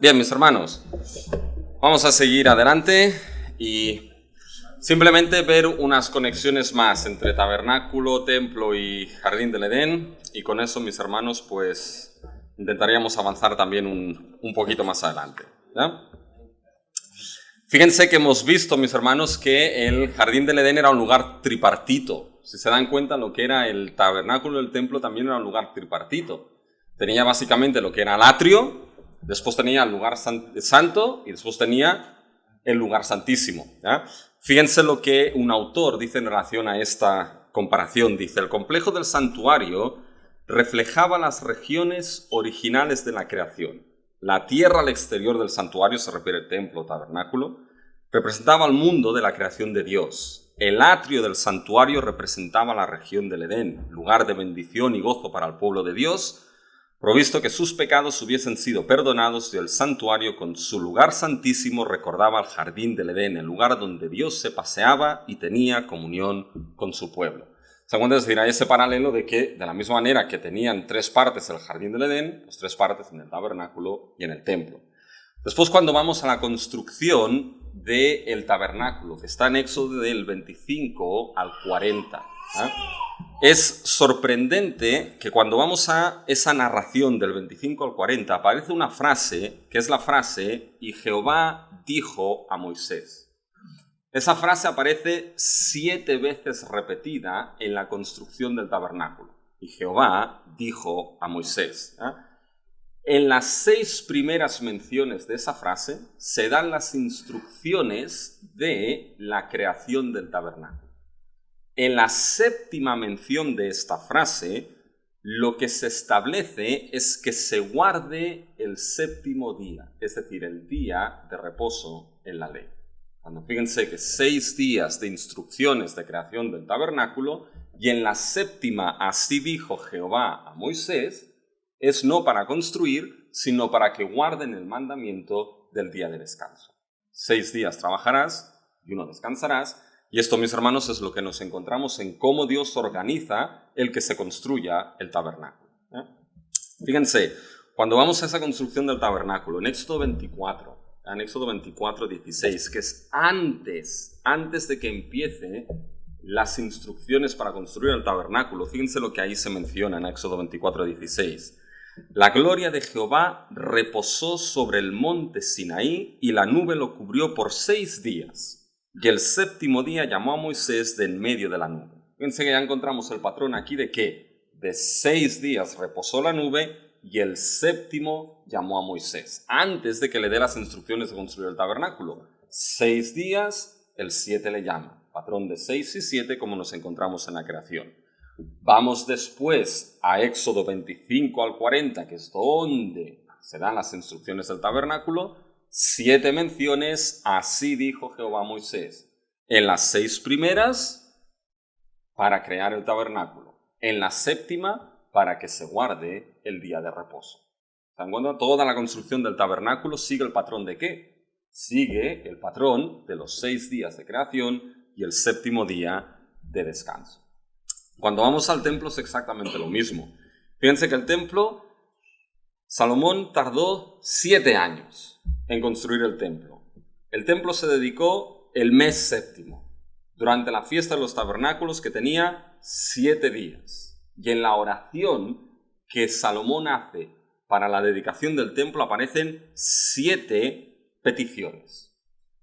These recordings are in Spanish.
Bien, mis hermanos, vamos a seguir adelante y simplemente ver unas conexiones más entre tabernáculo, templo y jardín del Edén, y con eso, mis hermanos, pues intentaríamos avanzar también un poquito más adelante, ¿ya? Fíjense que hemos visto, mis hermanos, que el jardín del Edén era un lugar tripartito. Si se dan cuenta, lo que era el tabernáculo y el templo también era un lugar tripartito. Tenía básicamente lo que era el atrio, después tenía el lugar santo y después tenía el lugar santísimo, ¿ya? Fíjense lo que un autor dice en relación a esta comparación. Dice: el complejo del santuario reflejaba las regiones originales de la creación. La tierra al exterior del santuario, se refiere al templo o tabernáculo, representaba el mundo de la creación de Dios. El atrio del santuario representaba la región del Edén, lugar de bendición y gozo para el pueblo de Dios, provisto que sus pecados hubiesen sido perdonados, y el santuario con su lugar santísimo recordaba el jardín del Edén, el lugar donde Dios se paseaba y tenía comunión con su pueblo. ¿Se acuerdan? Es decir, hay ese paralelo de que, de la misma manera que tenían tres partes el jardín del Edén, pues tres partes en el tabernáculo y en el templo. Después, cuando vamos a la construcción del tabernáculo, que está en Éxodo del 25 al 40, ¿eh? Es sorprendente que cuando vamos a esa narración del 25 al 40 aparece una frase, que es la frase «Y Jehová dijo a Moisés». Esa frase aparece 7 veces repetida en la construcción del tabernáculo. «Y Jehová dijo a Moisés», ¿eh? En las 6 primeras menciones de esa frase se dan las instrucciones de la creación del tabernáculo. En la 7ª mención de esta frase, lo que se establece es que se guarde el 7º día, es decir, el día de reposo en la ley. Cuando fíjense que 6 días de instrucciones de creación del tabernáculo, y en la 7ª, así dijo Jehová a Moisés, es no para construir, sino para que guarden el mandamiento del día de descanso. 6 días trabajarás y 1 descansarás. Y esto, mis hermanos, es lo que nos encontramos en cómo Dios organiza el que se construya el tabernáculo, ¿eh? Fíjense, cuando vamos a esa construcción del tabernáculo, en Éxodo 24, 16, que es antes de que empiece las instrucciones para construir el tabernáculo, fíjense lo que ahí se menciona en Éxodo 24, 16. La gloria de Jehová reposó sobre el monte Sinaí, y la nube lo cubrió por 6 días. Y el 7º día llamó a Moisés de en medio de la nube. Fíjense que ya encontramos el patrón aquí de que de 6 días reposó la nube y el 7º llamó a Moisés, antes de que le dé las instrucciones de construir el tabernáculo. 6 días, el 7 le llama. Patrón de 6 y 7 como nos encontramos en la creación. Vamos después a Éxodo 25 al 40, que es donde se dan las instrucciones del tabernáculo. 7 menciones, así dijo Jehová a Moisés. En las 6 primeras, para crear el tabernáculo. En la 7ª, para que se guarde el día de reposo. ¿Se dan cuenta? Toda la construcción del tabernáculo sigue el patrón ¿de qué? Sigue el patrón de los 6 días de creación y el 7º día de descanso. Cuando vamos al templo es exactamente lo mismo. Fíjense que el templo, Salomón tardó 7 años en construir el templo. El templo se dedicó el mes 7º, durante la fiesta de los tabernáculos, que tenía 7 días. Y en la oración que Salomón hace para la dedicación del templo aparecen 7 peticiones.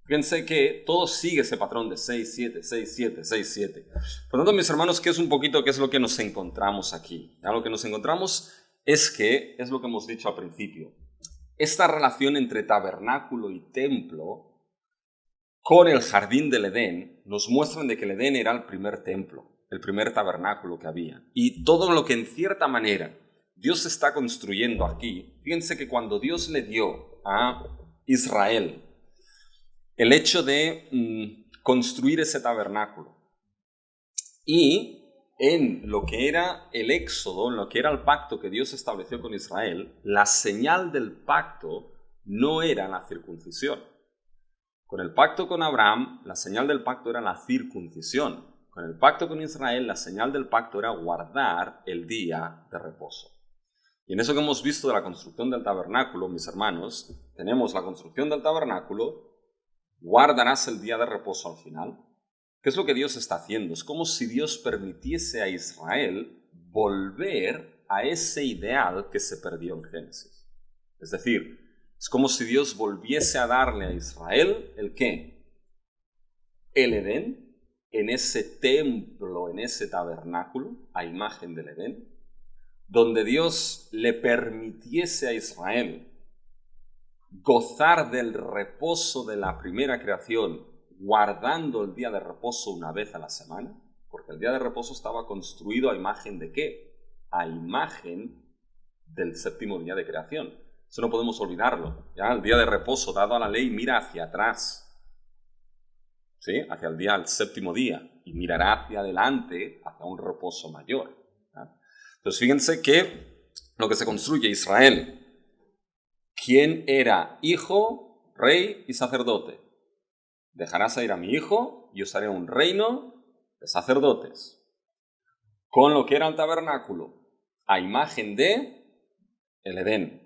Fíjense que todo sigue ese patrón de 6, 7, 6, 7, 6, 7. Por lo tanto, mis hermanos, ¿qué es lo que nos encontramos aquí? ¿Ya? Lo que nos encontramos es que, es lo que hemos dicho al principio, esta relación entre tabernáculo y templo con el jardín del Edén nos muestran de que el Edén era el primer templo, el primer tabernáculo que había. Y todo lo que en cierta manera Dios está construyendo aquí, fíjense que cuando Dios le dio a Israel el hecho de construir ese tabernáculo, y en lo que era el éxodo, en lo que era el pacto que Dios estableció con Israel, la señal del pacto no era la circuncisión. Con el pacto con Abraham, la señal del pacto era la circuncisión. Con el pacto con Israel, la señal del pacto era guardar el día de reposo. Y en eso que hemos visto de la construcción del tabernáculo, mis hermanos, tenemos la construcción del tabernáculo, guardarás el día de reposo al final. ¿Qué es lo que Dios está haciendo? Es como si Dios permitiese a Israel volver a ese ideal que se perdió en Génesis. Es decir, es como si Dios volviese a darle a Israel ¿el qué? El Edén, en ese templo, en ese tabernáculo, a imagen del Edén, donde Dios le permitiese a Israel gozar del reposo de la primera creación, guardando el día de reposo una vez a la semana, porque el día de reposo estaba construido a imagen de ¿qué? A imagen del séptimo día de creación. Eso no podemos olvidarlo. ¿Ya? El día de reposo dado a la ley mira hacia atrás, ¿sí? Hacia el día, el séptimo día, y mirará hacia adelante, hacia un reposo mayor. ¿Ya? Entonces fíjense que lo que se construye Israel, ¿quién era hijo, rey y sacerdote? Dejarás a ir a mi hijo y os haré un reino de sacerdotes. Con lo que era el tabernáculo, a imagen de el Edén.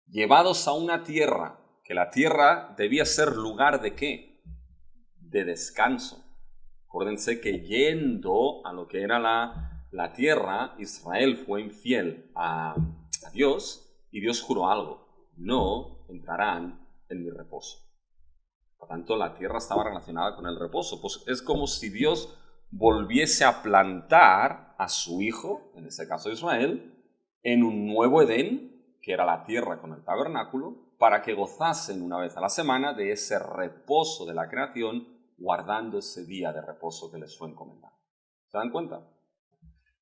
Llevados a una tierra, que la tierra debía ser lugar de ¿qué? De descanso. Acuérdense que yendo a lo que era la tierra, Israel fue infiel a Dios y Dios juró algo: no entrarán en mi reposo. Por tanto, la tierra estaba relacionada con el reposo. Pues es como si Dios volviese a plantar a su hijo, en este caso Israel, en un nuevo Edén, que era la tierra con el tabernáculo, para que gozasen una vez a la semana de ese reposo de la creación, guardando ese día de reposo que les fue encomendado. ¿Se dan cuenta?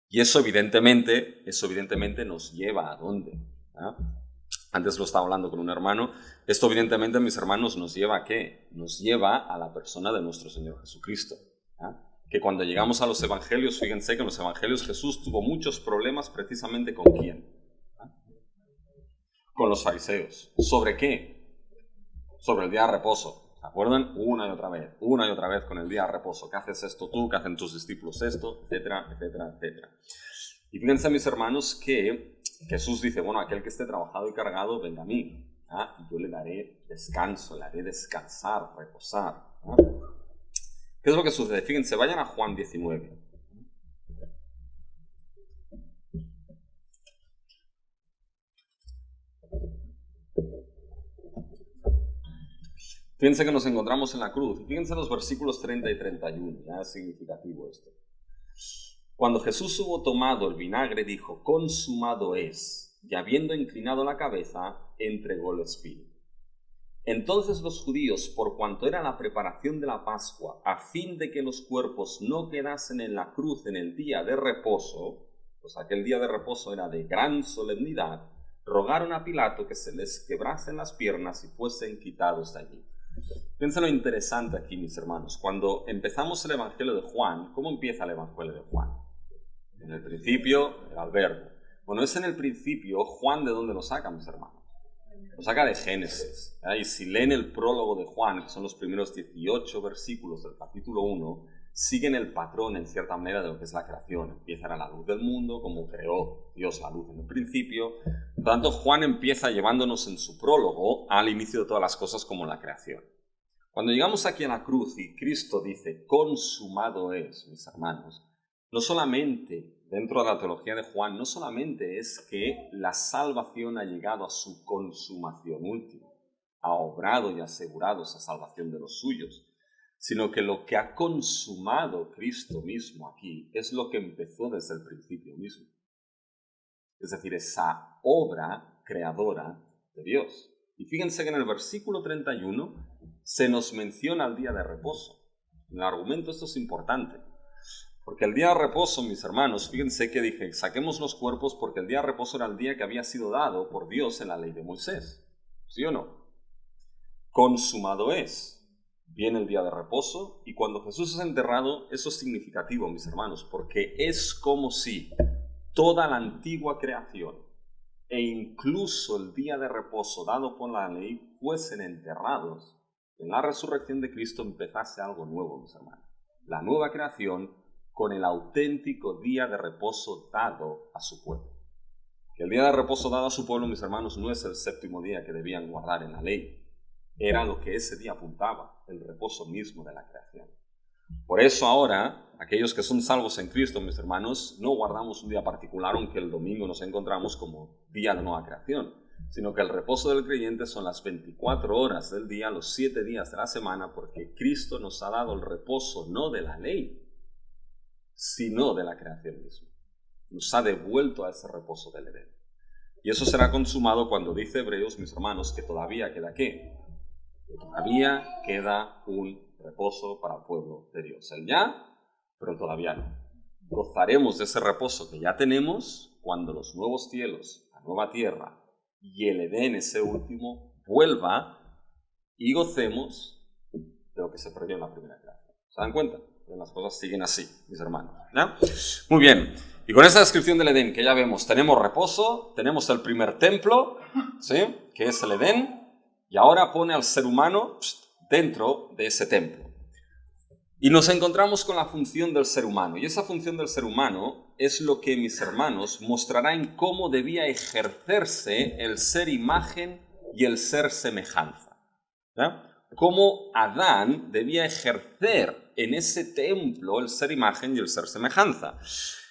Y eso evidentemente nos lleva a ¿dónde? ¿Ah? Antes lo estaba hablando con un hermano. Esto evidentemente, mis hermanos, nos lleva ¿a qué? Nos lleva a la persona de nuestro Señor Jesucristo. ¿Ah? Que cuando llegamos a los evangelios, fíjense que en los evangelios Jesús tuvo muchos problemas precisamente ¿con quién? ¿Ah? Con los fariseos. ¿Sobre qué? Sobre el día de reposo. ¿Se acuerdan? Una y otra vez con el día de reposo. ¿Qué haces esto tú? ¿Qué hacen tus discípulos esto? Etcétera, etcétera, etcétera. Y fíjense, mis hermanos, que Jesús dice, bueno, aquel que esté trabajado y cargado, venga a mí. ¿Ah? Y yo le daré descanso, le haré descansar, reposar. ¿Ah? ¿Qué es lo que sucede? Fíjense, vayan a Juan 19. Fíjense que nos encontramos en la cruz. Y fíjense los versículos 30 y 31. Ya es significativo esto. Cuando Jesús hubo tomado el vinagre, dijo, consumado es, y habiendo inclinado la cabeza, entregó el espíritu. Entonces los judíos, por cuanto era la preparación de la Pascua, a fin de que los cuerpos no quedasen en la cruz en el día de reposo, pues aquel día de reposo era de gran solemnidad, rogaron a Pilato que se les quebrasen las piernas y fuesen quitados de allí. Fíjense lo interesante aquí, mis hermanos. Cuando empezamos el Evangelio de Juan, ¿cómo empieza el Evangelio de Juan? En el principio era el verbo. Bueno, es en el principio. Juan, ¿de dónde lo saca, mis hermanos? Lo saca de Génesis. Y si leen el prólogo de Juan, que son los primeros 18 versículos del capítulo 1, siguen el patrón, en cierta manera, de lo que es la creación. Empiezan a la luz del mundo, como creó Dios la luz en el principio. Por lo tanto, Juan empieza llevándonos en su prólogo al inicio de todas las cosas como la creación. Cuando llegamos aquí a la cruz y Cristo dice, consumado es, mis hermanos, no solamente, dentro de la teología de Juan, no solamente es que la salvación ha llegado a su consumación última, ha obrado y asegurado esa salvación de los suyos, sino que lo que ha consumado Cristo mismo aquí es lo que empezó desde el principio mismo. Es decir, esa obra creadora de Dios. Y fíjense que en el versículo 31 se nos menciona el día de reposo. En el argumento esto es importante. Porque el día de reposo, mis hermanos, fíjense que dije, saquemos los cuerpos porque el día de reposo era el día que había sido dado por Dios en la ley de Moisés. ¿Sí o no? Consumado es. Viene el día de reposo y cuando Jesús es enterrado, eso es significativo, mis hermanos, porque es como si toda la antigua creación e incluso el día de reposo dado por la ley fuesen enterrados. En la resurrección de Cristo empezase algo nuevo, mis hermanos. La nueva creación con el auténtico día de reposo dado a su pueblo. Que el día de reposo dado a su pueblo, mis hermanos, no es el séptimo día que debían guardar en la ley. Era lo que ese día apuntaba, el reposo mismo de la creación. Por eso ahora, aquellos que son salvos en Cristo, mis hermanos, no guardamos un día particular, aunque el domingo nos encontramos como día de nueva creación, sino que el reposo del creyente son las 24 horas del día, los 7 días de la semana, porque Cristo nos ha dado el reposo no de la ley, sino de la creación misma. Nos ha devuelto a ese reposo del Edén. Y eso será consumado cuando dice Hebreos, mis hermanos, que todavía queda ¿qué? Todavía queda un reposo para el pueblo de Dios. El ya, pero todavía no. Gozaremos de ese reposo que ya tenemos cuando los nuevos cielos, la nueva tierra y el Edén, ese último, vuelva y gocemos de lo que se perdió en la primera creación. ¿Se dan cuenta? Las cosas siguen así, mis hermanos. ¿Ya? Muy bien. Y con esta descripción del Edén que ya vemos, tenemos reposo, tenemos el primer templo, ¿sí? Que es el Edén, y ahora pone al ser humano dentro de ese templo. Y nos encontramos con la función del ser humano. Y esa función del ser humano es lo que, mis hermanos, mostrará en cómo debía ejercerse el ser imagen y el ser semejanza. ¿Ya? Cómo Adán debía ejercer en ese templo el ser imagen y el ser semejanza.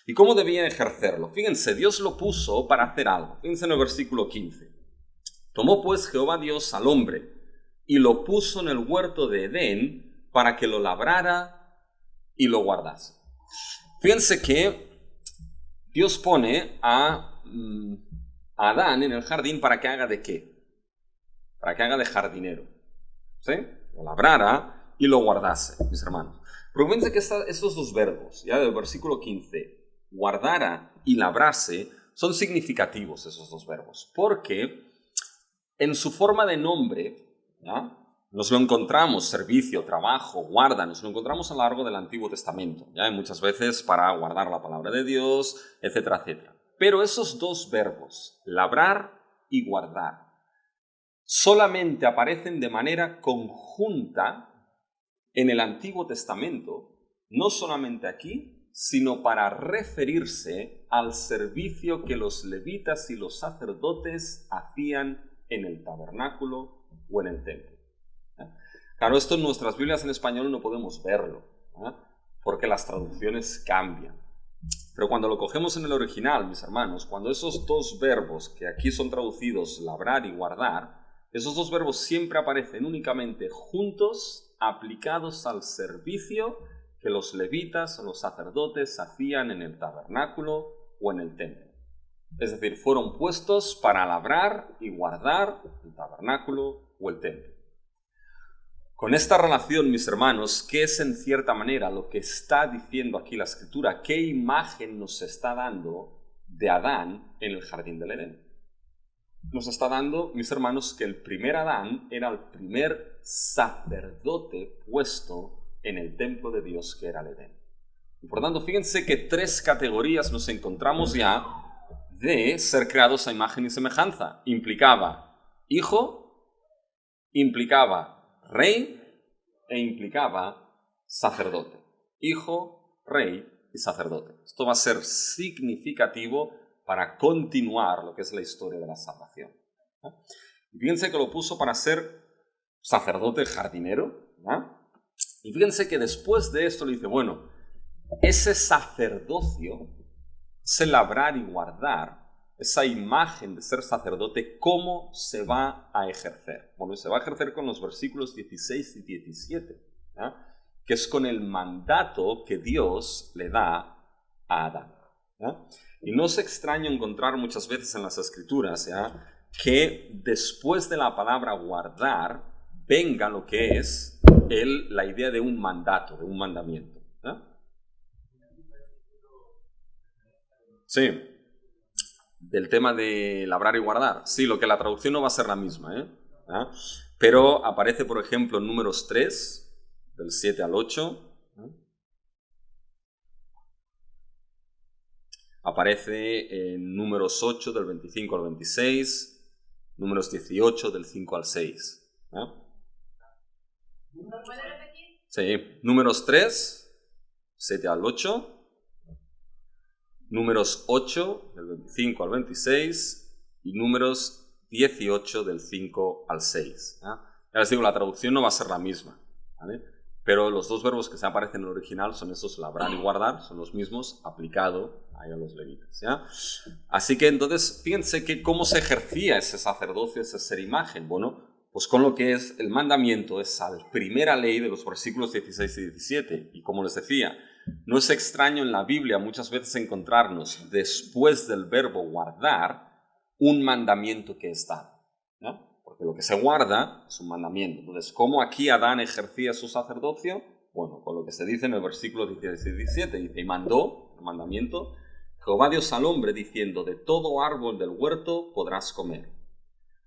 ¿Y cómo debía ejercerlo? Fíjense, Dios lo puso para hacer algo. Fíjense en el versículo 15. Tomó pues Jehová Dios al hombre y lo puso en el huerto de Edén para que lo labrara y lo guardase. Fíjense que Dios pone a Adán en el jardín para que haga ¿de qué? Para que haga de jardinero. ¿Sí? Lo labrara y lo guardase, mis hermanos. Pero fíjense que estos dos verbos, ya del versículo 15, guardara y labrase, son significativos esos dos verbos, porque en su forma de nombre, ¿ya? Nos lo encontramos, servicio, trabajo, guarda, nos lo encontramos a lo largo del Antiguo Testamento, ¿ya? Y muchas veces para guardar la palabra de Dios, etcétera, etcétera. Pero esos dos verbos, labrar y guardar, solamente aparecen de manera conjunta en el Antiguo Testamento, no solamente aquí, sino para referirse al servicio que los levitas y los sacerdotes hacían en el tabernáculo o en el templo. Claro, esto en nuestras Biblias en español no podemos verlo, porque las traducciones cambian. Pero cuando lo cogemos en el original, mis hermanos, cuando esos dos verbos que aquí son traducidos, labrar y guardar, esos dos verbos siempre aparecen únicamente juntos, aplicados al servicio que los levitas o los sacerdotes hacían en el tabernáculo o en el templo. Es decir, fueron puestos para labrar y guardar el tabernáculo o el templo. Con esta relación, mis hermanos, ¿qué es en cierta manera lo que está diciendo aquí la Escritura? ¿Qué imagen nos está dando de Adán en el jardín del Edén? Nos está dando, mis hermanos, que el primer Adán era el primer sacerdote puesto en el templo de Dios que era el Edén. Y por tanto, fíjense que tres categorías nos encontramos ya de ser creados a imagen y semejanza. Implicaba hijo, implicaba rey e implicaba sacerdote. Hijo, rey y sacerdote. Esto va a ser significativo para continuar lo que es la historia de la salvación. Y fíjense que lo puso para ser sacerdote jardinero. Y fíjense que después de esto le dice, bueno, ese sacerdocio, ese labrar y guardar, esa imagen de ser sacerdote, ¿cómo se va a ejercer? Bueno, se va a ejercer con los versículos 16 y 17, que es con el mandato que Dios le da a Adán. Y no es extraño encontrar muchas veces en las Escrituras que después de la palabra guardar venga lo que es la idea de un mandato, de un mandamiento. Sí, del tema de labrar y guardar. Sí, lo que la traducción no va a ser la misma, pero aparece, por ejemplo, en Números 3, del 7 al 8. Aparece en Números 8, del 25 al 26, Números 18, del 5 al 6. ¿Lo puede repetir? Sí, Números 3, 7 al 8, Números 8, del 25 al 26, y Números 18, del 5 al 6. Ya les digo, la traducción no va a ser la misma, ¿vale? Pero los dos verbos que se aparecen en el original son esos, labrar y guardar, son los mismos aplicado ahí a los levitas, ¿ya? Así que entonces, fíjense que cómo se ejercía ese sacerdocio, ese ser imagen. Bueno, pues con lo que es el mandamiento, esa primera ley de los versículos 16 y 17. Y como les decía, no es extraño en la Biblia muchas veces encontrarnos después del verbo guardar un mandamiento que está, ¿ya? Porque lo que se guarda es un mandamiento. Entonces, ¿cómo aquí Adán ejercía su sacerdocio? Bueno, con lo que se dice en el versículo 16 y 17. Dice, y mandó, el mandamiento, Jehová Dios al hombre, diciendo, de todo árbol del huerto podrás comer,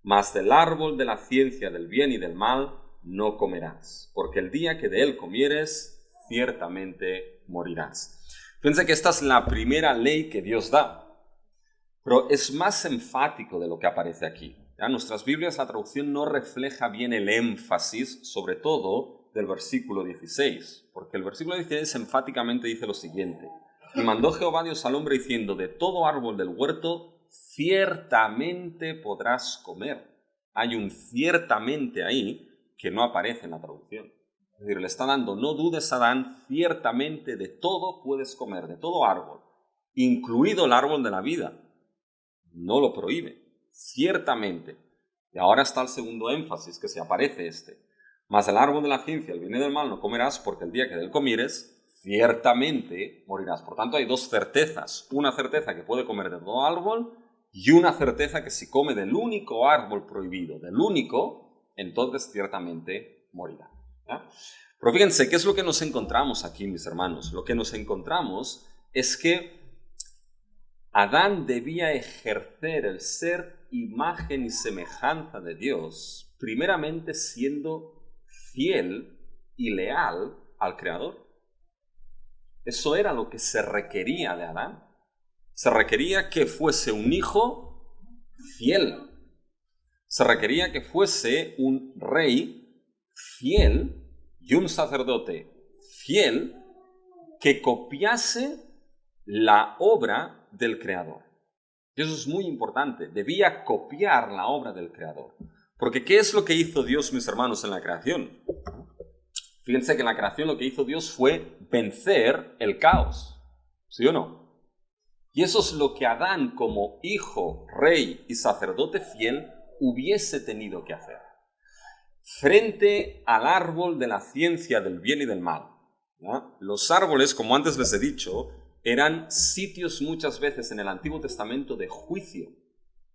mas del árbol de la ciencia del bien y del mal no comerás, porque el día que de él comieres, ciertamente morirás. Fíjense que esta es la primera ley que Dios da, pero es más enfático de lo que aparece aquí. ¿Ya? En nuestras Biblias la traducción no refleja bien el énfasis, sobre todo del versículo 16, porque el versículo 16 enfáticamente dice lo siguiente, y mandó Jehová Dios al hombre diciendo, de todo árbol del huerto ciertamente podrás comer. Hay un ciertamente ahí que no aparece en la traducción. Es decir, le está dando, no dudes, Adán, ciertamente de todo puedes comer, de todo árbol, incluido el árbol de la vida. No lo prohíbe, ciertamente. Y ahora está el segundo énfasis, que se aparece este. Mas el árbol de la ciencia, el bien y del mal, no comerás, porque el día que de él comieres, ciertamente morirás. Por tanto, hay dos certezas. Una certeza que puede comer de todo árbol y una certeza que si come del único árbol prohibido, del único, entonces ciertamente morirá. ¿Ya? Pero fíjense, ¿qué es lo que nos encontramos aquí, mis hermanos? Lo que nos encontramos es que Adán debía ejercer el ser imagen y semejanza de Dios, primeramente siendo fiel y leal al Creador. Eso era lo que se requería de Adán. Se requería que fuese un hijo fiel. Se requería que fuese un rey fiel y un sacerdote fiel que copiase la obra del Creador. Y eso es muy importante. Debía copiar la obra del Creador. Porque ¿qué es lo que hizo Dios, mis hermanos, en la creación? Fíjense que en la creación lo que hizo Dios fue vencer el caos. ¿Sí o no? Y eso es lo que Adán, como hijo, rey y sacerdote fiel, hubiese tenido que hacer. Frente al árbol de la ciencia del bien y del mal. ¿Ya? Los árboles, como antes les he dicho, eran sitios muchas veces en el Antiguo Testamento de juicio,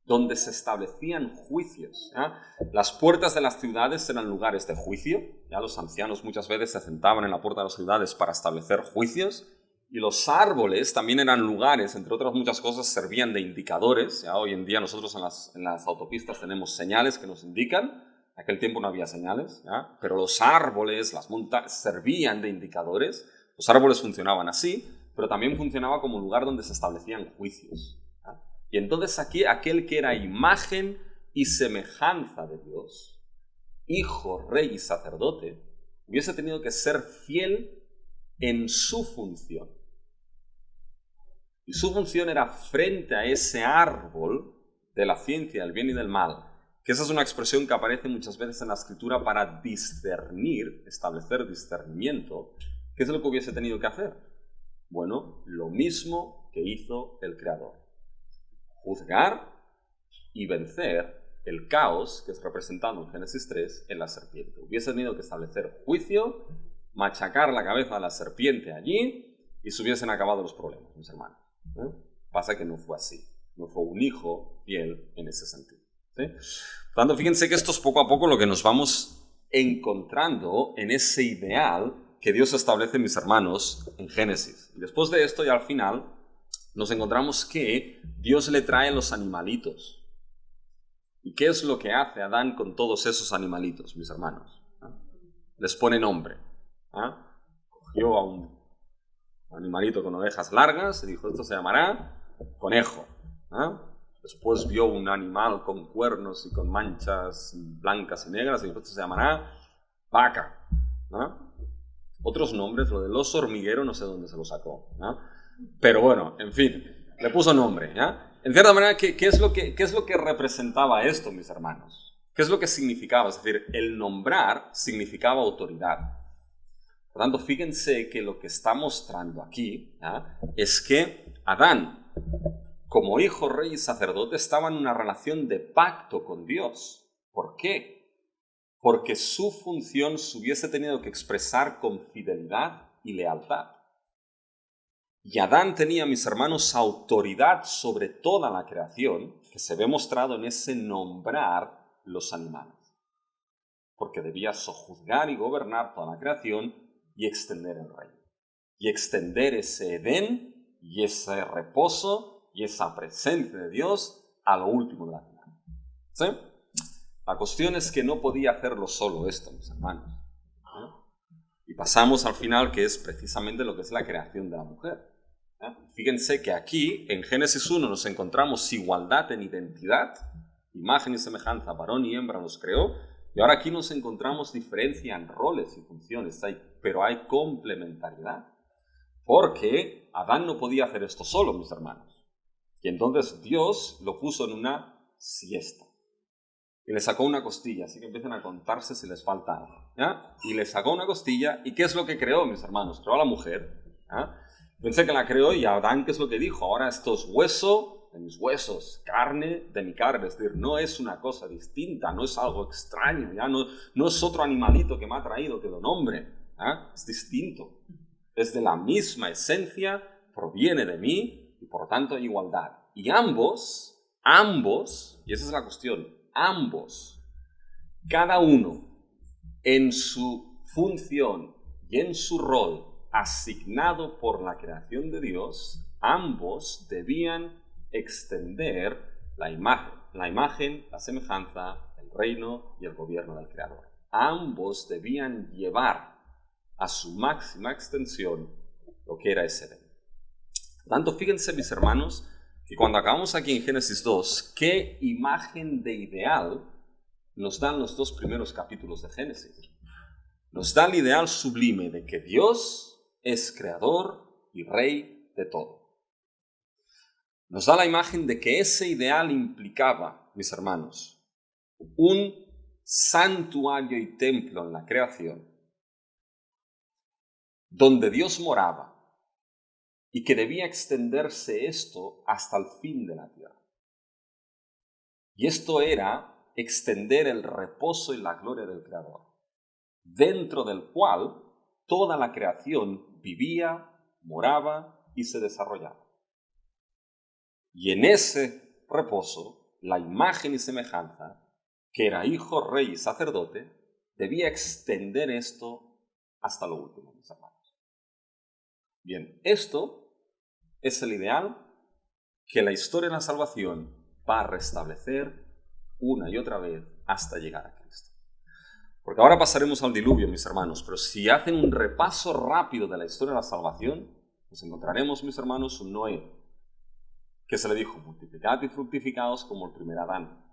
donde se establecían juicios. ¿Ya? Las puertas de las ciudades eran lugares de juicio. ¿Ya? Los ancianos muchas veces se sentaban en la puerta de las ciudades para establecer juicios. Y los árboles también eran lugares, entre otras muchas cosas, servían de indicadores. ¿Ya? Hoy en día nosotros en las autopistas tenemos señales que nos indican. En aquel tiempo no había señales, ¿ya? Pero los árboles, las montañas, servían de indicadores. Los árboles funcionaban así, pero también funcionaba como lugar donde se establecían juicios. ¿Ya? Y entonces aquí aquel que era imagen y semejanza de Dios, hijo, rey y sacerdote, hubiese tenido que ser fiel en su función. Y su función era frente a ese árbol de la ciencia del bien y del mal, que esa es una expresión que aparece muchas veces en la Escritura para discernir, establecer discernimiento. ¿Qué es lo que hubiese tenido que hacer? Bueno, lo mismo que hizo el Creador. Juzgar y vencer el caos que es representado en Génesis 3 en la serpiente. Hubiese tenido que establecer juicio, machacar la cabeza a la serpiente allí y se hubiesen acabado los problemas, mis hermanos. Pasa que no fue así. No fue un hijo fiel en ese sentido. ¿Sí? Por tanto, fíjense que esto es poco a poco lo que nos vamos encontrando en ese ideal que Dios establece, mis hermanos, en Génesis. Y después de esto, ya al final, nos encontramos que Dios le trae los animalitos. ¿Y qué es lo que hace Adán con todos esos animalitos, mis hermanos? Les pone nombre. Cogió a un animalito con orejas largas y dijo, esto se llamará conejo. Después vio un animal con cuernos y con manchas blancas y negras y dijo, esto se llamará vaca. Otros nombres, lo del oso hormiguero, no sé dónde se lo sacó. Pero bueno, en fin, le puso nombre, ¿ya? En cierta manera, ¿qué es lo que representaba esto, mis hermanos? ¿Qué es lo que significaba? Es decir, el nombrar significaba autoridad. Por tanto, fíjense que lo que está mostrando aquí, ¿ya?, es que Adán, como hijo, rey y sacerdote, estaba en una relación de pacto con Dios. ¿Por qué? Porque su función se hubiese tenido que expresar con fidelidad y lealtad. Y Adán tenía, mis hermanos, autoridad sobre toda la creación, que se ve mostrado en ese nombrar los animales. Porque debía sojuzgar y gobernar toda la creación y extender el reino. Y extender ese Edén y ese reposo y esa presencia de Dios a lo último de la vida. ¿Sí? La cuestión es que no podía hacerlo solo esto, mis hermanos. Y pasamos al final, que es precisamente lo que es la creación de la mujer. Fíjense que aquí, en Génesis 1, nos encontramos igualdad en identidad, imagen y semejanza, varón y hembra los creó, y ahora aquí nos encontramos diferencia en roles y funciones, pero hay complementariedad. Porque Adán no podía hacer esto solo, mis hermanos. Y entonces Dios lo puso en una siesta. Y le sacó una costilla, así que empiezan a contarse si les falta algo, ¿ya? Y le sacó una costilla, ¿y qué es lo que creó, mis hermanos? Creó a la mujer, ¿ya? Pensé que la creó, y Adán, ¿qué es lo que dijo? Ahora esto es hueso de mis huesos, carne de mi carne. Es decir, no es una cosa distinta, no es algo extraño, ¿ya? No es otro animalito que me ha traído, que lo nombre, ¿ya? Es distinto. Es de la misma esencia, proviene de mí, y por tanto hay igualdad. Y ambos, y esa es la cuestión, ambos, cada uno en su función y en su rol asignado por la creación de Dios, ambos debían extender la imagen, la semejanza, el reino y el gobierno del Creador. Ambos debían llevar a su máxima extensión lo que era ese reino. Por tanto, fíjense, mis hermanos, que cuando acabamos aquí en Génesis 2, ¿qué imagen de ideal nos dan los dos primeros capítulos de Génesis? Nos da el ideal sublime de que Dios es creador y rey de todo. Nos da la imagen de que ese ideal implicaba, mis hermanos, un santuario y templo en la creación, donde Dios moraba, y que debía extenderse esto hasta el fin de la tierra. Y esto era extender el reposo y la gloria del Creador, dentro del cual toda la creación vivía, moraba y se desarrollaba. Y en ese reposo, la imagen y semejanza, que era hijo, rey y sacerdote, debía extender esto hasta lo último, mis hermanos. Bien, esto es el ideal que la historia de la salvación va a restablecer una y otra vez hasta llegar a Cristo. Porque ahora pasaremos al diluvio, mis hermanos, pero si hacen un repaso rápido de la historia de la salvación, nos encontraremos, mis hermanos, un Noé, que se le dijo, multiplicad y fructificaos como el primer Adán.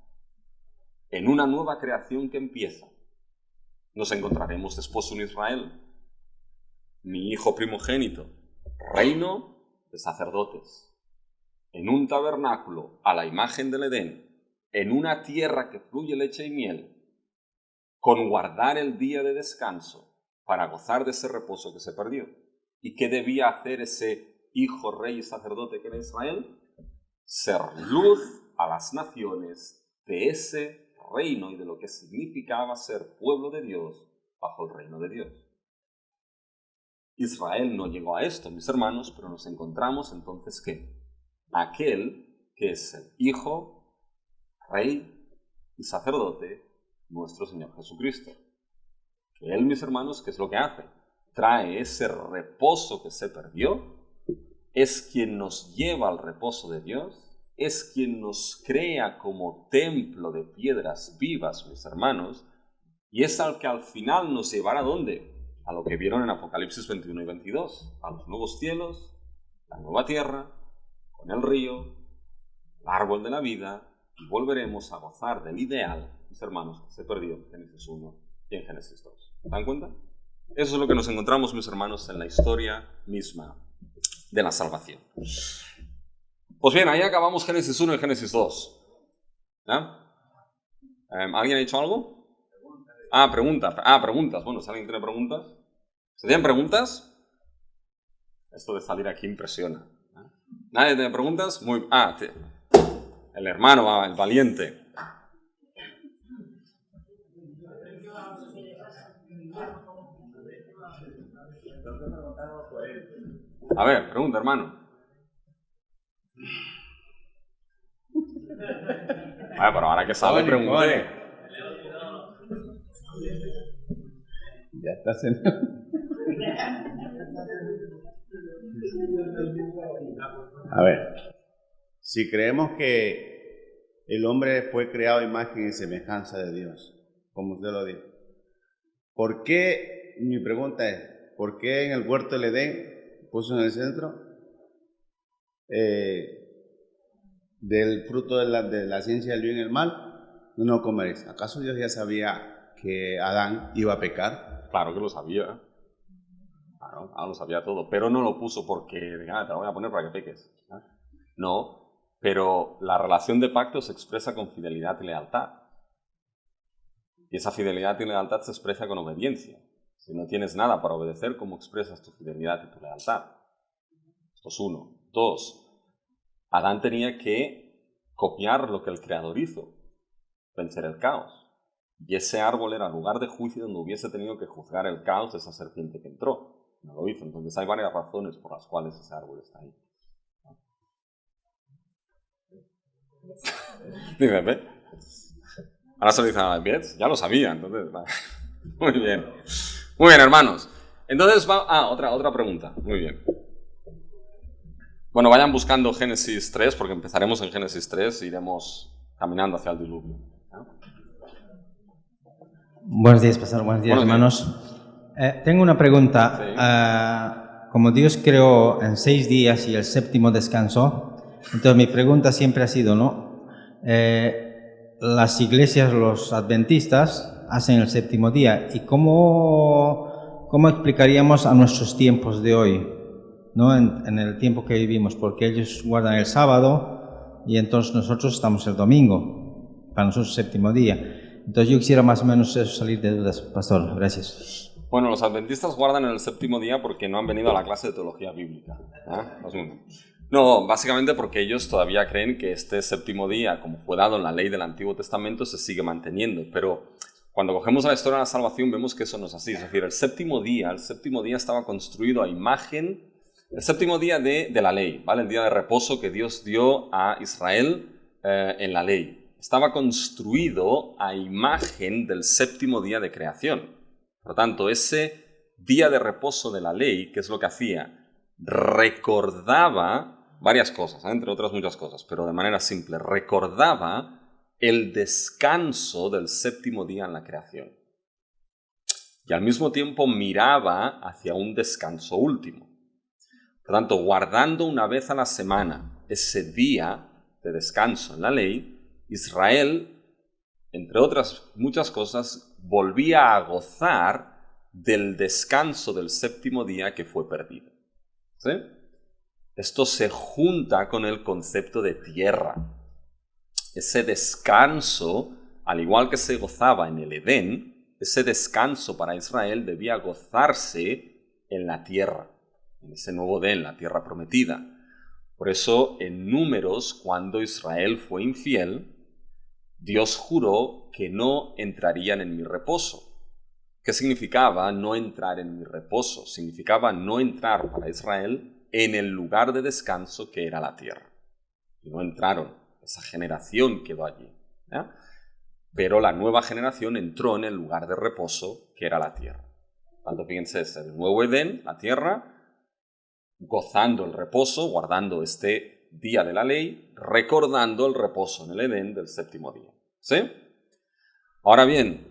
En una nueva creación que empieza, nos encontraremos después un Israel, mi hijo primogénito, reino de sacerdotes, en un tabernáculo a la imagen del Edén, en una tierra que fluye leche y miel, con guardar el día de descanso para gozar de ese reposo que se perdió. ¿Y qué debía hacer ese hijo, rey y sacerdote que era Israel? Ser luz a las naciones de ese reino y de lo que significaba ser pueblo de Dios bajo el reino de Dios. Israel no llegó a esto, mis hermanos, pero nos encontramos entonces que aquel que es el Hijo, Rey y Sacerdote, nuestro Señor Jesucristo. Que Él, mis hermanos, ¿qué es lo que hace? Trae ese reposo que se perdió, es quien nos lleva al reposo de Dios, es quien nos crea como templo de piedras vivas, mis hermanos, y es al que al final nos llevará ¿a dónde? A lo que vieron en Apocalipsis 21 y 22, a los nuevos cielos, la nueva tierra, con el río, el árbol de la vida, y volveremos a gozar del ideal, mis hermanos, que se perdió en Génesis 1 y en Génesis 2. ¿Se dan cuenta? Eso es lo que nos encontramos, mis hermanos, en la historia misma de la salvación. Pues bien, ahí acabamos Génesis 1 y Génesis 2. ¿Alguien ha dicho algo? Preguntas. Preguntas. Bueno, si alguien tiene preguntas. ¿Se tienen preguntas? Esto de salir aquí impresiona. ¿Nadie tiene preguntas? El hermano, el valiente. A ver, pregunta, hermano. Pero ahora que sabe, pregunte. Ya está sentado. A ver, si creemos que el hombre fue creado a imagen y semejanza de Dios, como usted lo dijo, ¿por qué, mi pregunta es, ¿por qué en el huerto del Edén puso en el centro del fruto de la ciencia del bien y el mal? No comeréis. ¿Acaso Dios ya sabía que Adán iba a pecar? Claro que lo sabía. Claro, lo sabía todo. Pero no lo puso porque, te lo voy a poner para que peques. No, pero la relación de pacto se expresa con fidelidad y lealtad. Y esa fidelidad y lealtad se expresa con obediencia. Si no tienes nada para obedecer, ¿cómo expresas tu fidelidad y tu lealtad? Esto es uno. Dos, Adán tenía que copiar lo que el Creador hizo, vencer el caos. Y ese árbol era lugar de juicio donde hubiese tenido que juzgar el caos de esa serpiente que entró. No lo hizo. Entonces hay varias razones por las cuales ese árbol está ahí. Dime, ¿ve? Ahora se lo dicen a las pies. Ya lo sabía, entonces. Muy bien. Muy bien, hermanos. Entonces, otra pregunta. Muy bien. Bueno, vayan buscando Génesis 3, porque empezaremos en Génesis 3 e iremos caminando hacia el diluvio. Buenos días, pastor. Buenos días, hermanos. Tengo una pregunta. Sí. Como Dios creó en 6 días y el séptimo descansó, entonces mi pregunta siempre ha sido, ¿no? Las iglesias, los adventistas, hacen el séptimo día. ¿Y cómo explicaríamos a nuestros tiempos de hoy, ¿no? En el tiempo que vivimos? Porque ellos guardan el sábado y entonces nosotros estamos el domingo. Para nosotros séptimo día. Entonces yo quisiera más o menos salir de dudas, pastor. Gracias. Bueno, los adventistas guardan el séptimo día porque no han venido a la clase de teología bíblica. No, básicamente porque ellos todavía creen que este séptimo día, como fue dado en la ley del Antiguo Testamento, se sigue manteniendo. Pero cuando cogemos la historia de la salvación vemos que eso no es así. Es decir, el séptimo día estaba construido a imagen, el séptimo día de la ley, ¿vale? El día de reposo que Dios dio a Israel en la ley. Estaba construido a imagen del séptimo día de creación. Por lo tanto, ese día de reposo de la ley, ¿qué es lo que hacía? Recordaba varias cosas, entre otras muchas cosas, pero de manera simple, recordaba el descanso del séptimo día en la creación. Y al mismo tiempo miraba hacia un descanso último. Por lo tanto, guardando una vez a la semana ese día de descanso en la ley, Israel, entre otras muchas cosas, volvía a gozar del descanso del séptimo día que fue perdido. ¿Sí? Esto se junta con el concepto de tierra. Ese descanso, al igual que se gozaba en el Edén, ese descanso para Israel debía gozarse en la tierra, en ese nuevo Edén, la tierra prometida. Por eso, en Números, cuando Israel fue infiel, Dios juró que no entrarían en mi reposo. ¿Qué significaba no entrar en mi reposo? Significaba no entrar para Israel en el lugar de descanso que era la tierra. Y no entraron. Esa generación quedó allí. ¿Ya? Pero la nueva generación entró en el lugar de reposo que era la tierra. Tanto fíjense, es el nuevo Edén, la tierra, gozando el reposo, guardando este día de la ley, recordando el reposo en el Edén del séptimo día. ¿Sí? Ahora bien,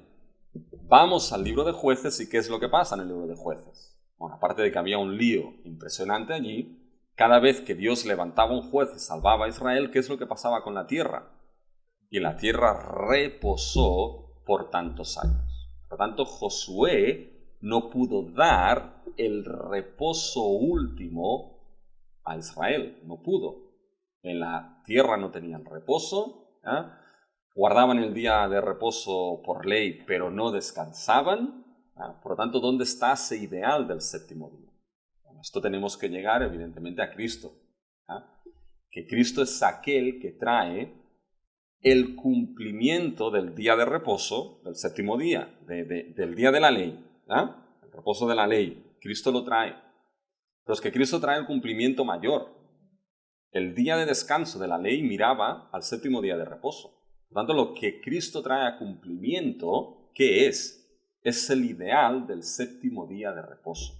vamos al libro de Jueces y ¿qué es lo que pasa en el libro de Jueces? Bueno, aparte de que había un lío impresionante allí, cada vez que Dios levantaba un juez y salvaba a Israel, ¿qué es lo que pasaba con la tierra? Y la tierra reposó por tantos años. Por lo tanto, Josué no pudo dar el reposo último a Israel, no pudo. En la tierra no tenían reposo, guardaban el día de reposo por ley, pero no descansaban. Por lo tanto, ¿dónde está ese ideal del séptimo día? Bueno, esto tenemos que llegar, evidentemente, a Cristo. Que Cristo es aquel que trae el cumplimiento del día de reposo, del séptimo día, del día de la ley. El reposo de la ley, Cristo lo trae. Pero es que Cristo trae el cumplimiento mayor. El día de descanso de la ley miraba al séptimo día de reposo. Por lo tanto, lo que Cristo trae a cumplimiento, ¿qué es? Es el ideal del séptimo día de reposo.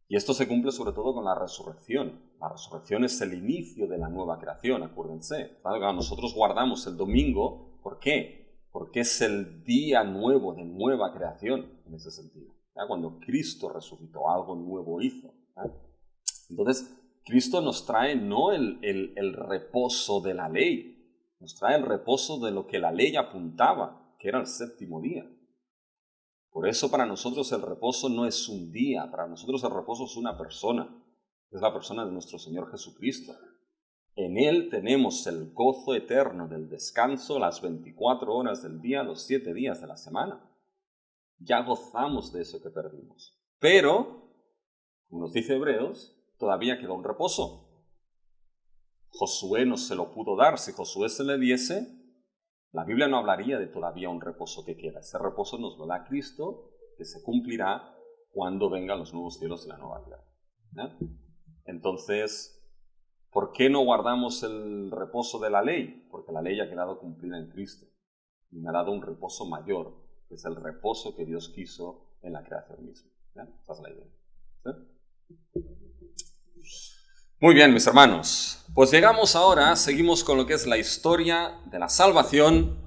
Y esto se cumple sobre todo con la resurrección. La resurrección es el inicio de la nueva creación, acuérdense. Nosotros guardamos el domingo, ¿por qué? Porque es el día nuevo de nueva creación, en ese sentido. Cuando Cristo resucitó, algo nuevo hizo. Entonces, Cristo nos trae no el reposo de la ley, nos trae el reposo de lo que la ley apuntaba, que era el séptimo día. Por eso para nosotros el reposo no es un día, para nosotros el reposo es una persona, es la persona de nuestro Señor Jesucristo. En Él tenemos el gozo eterno del descanso, las 24 horas del día, los 7 días de la semana. Ya gozamos de eso que perdimos. Pero, como nos dice Hebreos, todavía queda un reposo. Josué no se lo pudo dar. Si Josué se le diese, la Biblia no hablaría de todavía un reposo que queda. Ese reposo nos lo da Cristo, que se cumplirá cuando vengan los nuevos cielos y la nueva tierra. Entonces, ¿por qué no guardamos el reposo de la ley? Porque la ley ha quedado cumplida en Cristo. Y me ha dado un reposo mayor, que es el reposo que Dios quiso en la creación misma. Esa es la idea. ¿Sí? Muy bien, mis hermanos. Pues llegamos ahora, seguimos con lo que es la historia de la salvación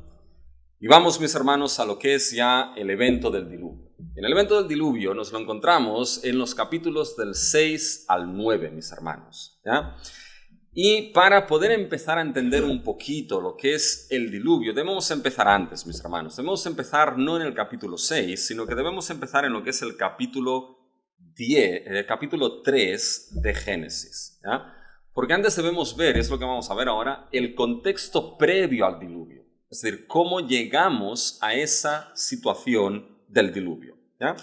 y vamos, mis hermanos, a lo que es ya el evento del diluvio. En el evento del diluvio nos lo encontramos en los capítulos del 6 al 9, mis hermanos. ¿Ya? Y para poder empezar a entender un poquito lo que es el diluvio, debemos empezar antes, mis hermanos. Debemos empezar no en el capítulo 6, sino que debemos empezar en lo que es el capítulo 3 de Génesis. ¿Ya? Porque antes debemos ver, es lo que vamos a ver ahora, el contexto previo al diluvio. Es decir, cómo llegamos a esa situación del diluvio. ¿Ya?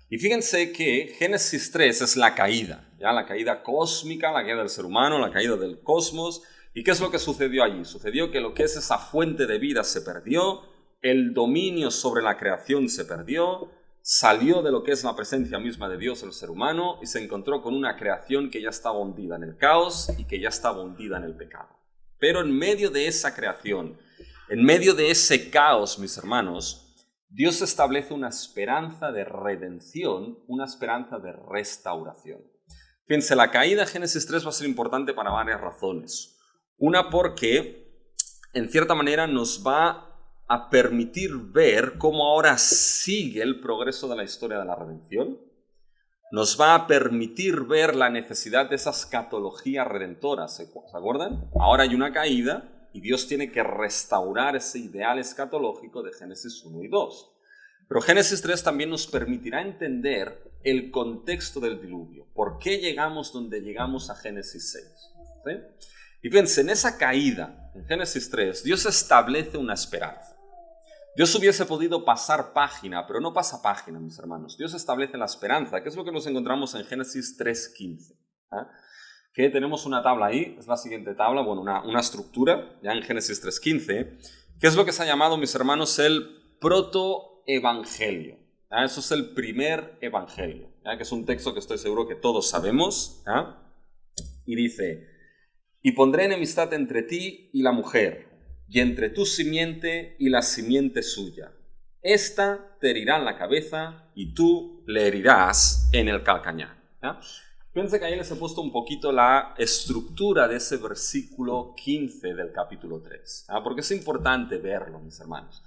Y fíjense que Génesis 3 es la caída, ¿ya? La caída cósmica, la caída del ser humano, la caída del cosmos. ¿Y qué es lo que sucedió allí? Sucedió que lo que es esa fuente de vida se perdió, el dominio sobre la creación se perdió, salió de lo que es la presencia misma de Dios el ser humano y se encontró con una creación que ya estaba hundida en el caos y que ya estaba hundida en el pecado. Pero en medio de esa creación, en medio de ese caos, mis hermanos, Dios establece una esperanza de redención, una esperanza de restauración. Fíjense, la caída de Génesis 3 va a ser importante para varias razones. Una porque, en cierta manera, nos va a permitir ver cómo ahora sigue el progreso de la historia de la redención. Nos va a permitir ver la necesidad de esa escatología redentora. ¿Se acuerdan? Ahora hay una caída y Dios tiene que restaurar ese ideal escatológico de Génesis 1 y 2. Pero Génesis 3 también nos permitirá entender el contexto del diluvio. ¿Por qué llegamos donde llegamos a Génesis 6? ¿Sí? Y fíjense, en esa caída, en Génesis 3, Dios establece una esperanza. Dios hubiese podido pasar página, pero no pasa página, mis hermanos. Dios establece la esperanza, que es lo que nos encontramos en Génesis 3:15. Que tenemos una tabla ahí, es la siguiente tabla, bueno, una estructura, ya en Génesis 3:15, que es lo que se ha llamado, mis hermanos, el protoevangelio. Eso es el primer evangelio, que es un texto que estoy seguro que todos sabemos. Y dice: y pondré enemistad entre ti y la mujer, y entre tu simiente y la simiente suya. Esta te herirá en la cabeza y tú le herirás en el calcañar. Fíjense que ahí les he puesto un poquito la estructura de ese versículo 15 del capítulo 3. Porque es importante verlo, mis hermanos.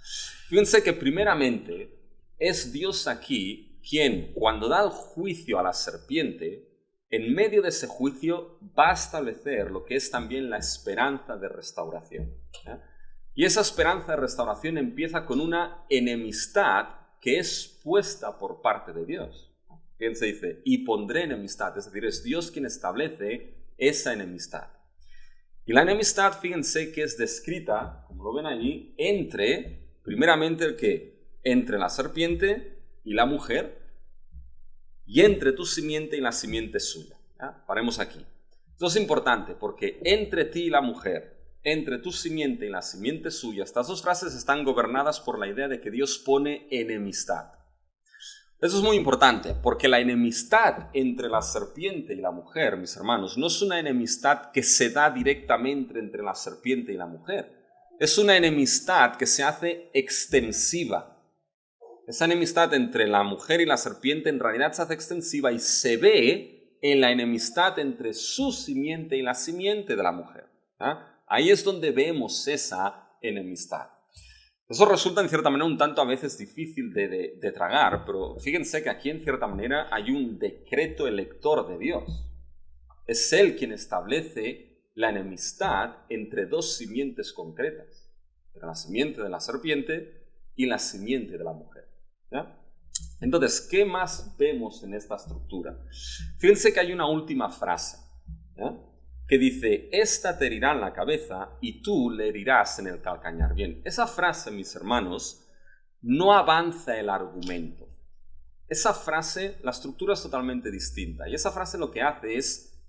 Fíjense que primeramente es Dios aquí quien, cuando da el juicio a la serpiente, en medio de ese juicio va a establecer lo que es también la esperanza de restauración. Y esa esperanza de restauración empieza con una enemistad que es puesta por parte de Dios. Fíjense, dice, y pondré enemistad, es decir, es Dios quien establece esa enemistad. Y la enemistad, fíjense que es descrita, como lo ven allí, primeramente entre la serpiente y la mujer, y entre tu simiente y la simiente suya. ¿Ya? Paremos aquí. Esto es importante porque entre ti y la mujer, entre tu simiente y la simiente suya, estas dos frases están gobernadas por la idea de que Dios pone enemistad. Eso es muy importante porque la enemistad entre la serpiente y la mujer, mis hermanos, no es una enemistad que se da directamente entre la serpiente y la mujer. Es una enemistad que se hace extensiva. Esa enemistad entre la mujer y la serpiente en realidad se hace extensiva y se ve en la enemistad entre su simiente y la simiente de la mujer. ¿Ah? Ahí es donde vemos esa enemistad. Eso resulta en cierta manera un tanto a veces difícil de tragar, pero fíjense que aquí en cierta manera hay un decreto elector de Dios. Es Él quien establece la enemistad entre dos simientes concretas, entre la simiente de la serpiente y la simiente de la mujer. ¿Ya? Entonces, ¿qué más vemos en esta estructura? Fíjense que hay una última frase, ¿ya? Que dice, esta te herirá en la cabeza y tú le herirás en el calcañar. Bien, esa frase, mis hermanos, no avanza el argumento. Esa frase, la estructura es totalmente distinta y esa frase lo que hace es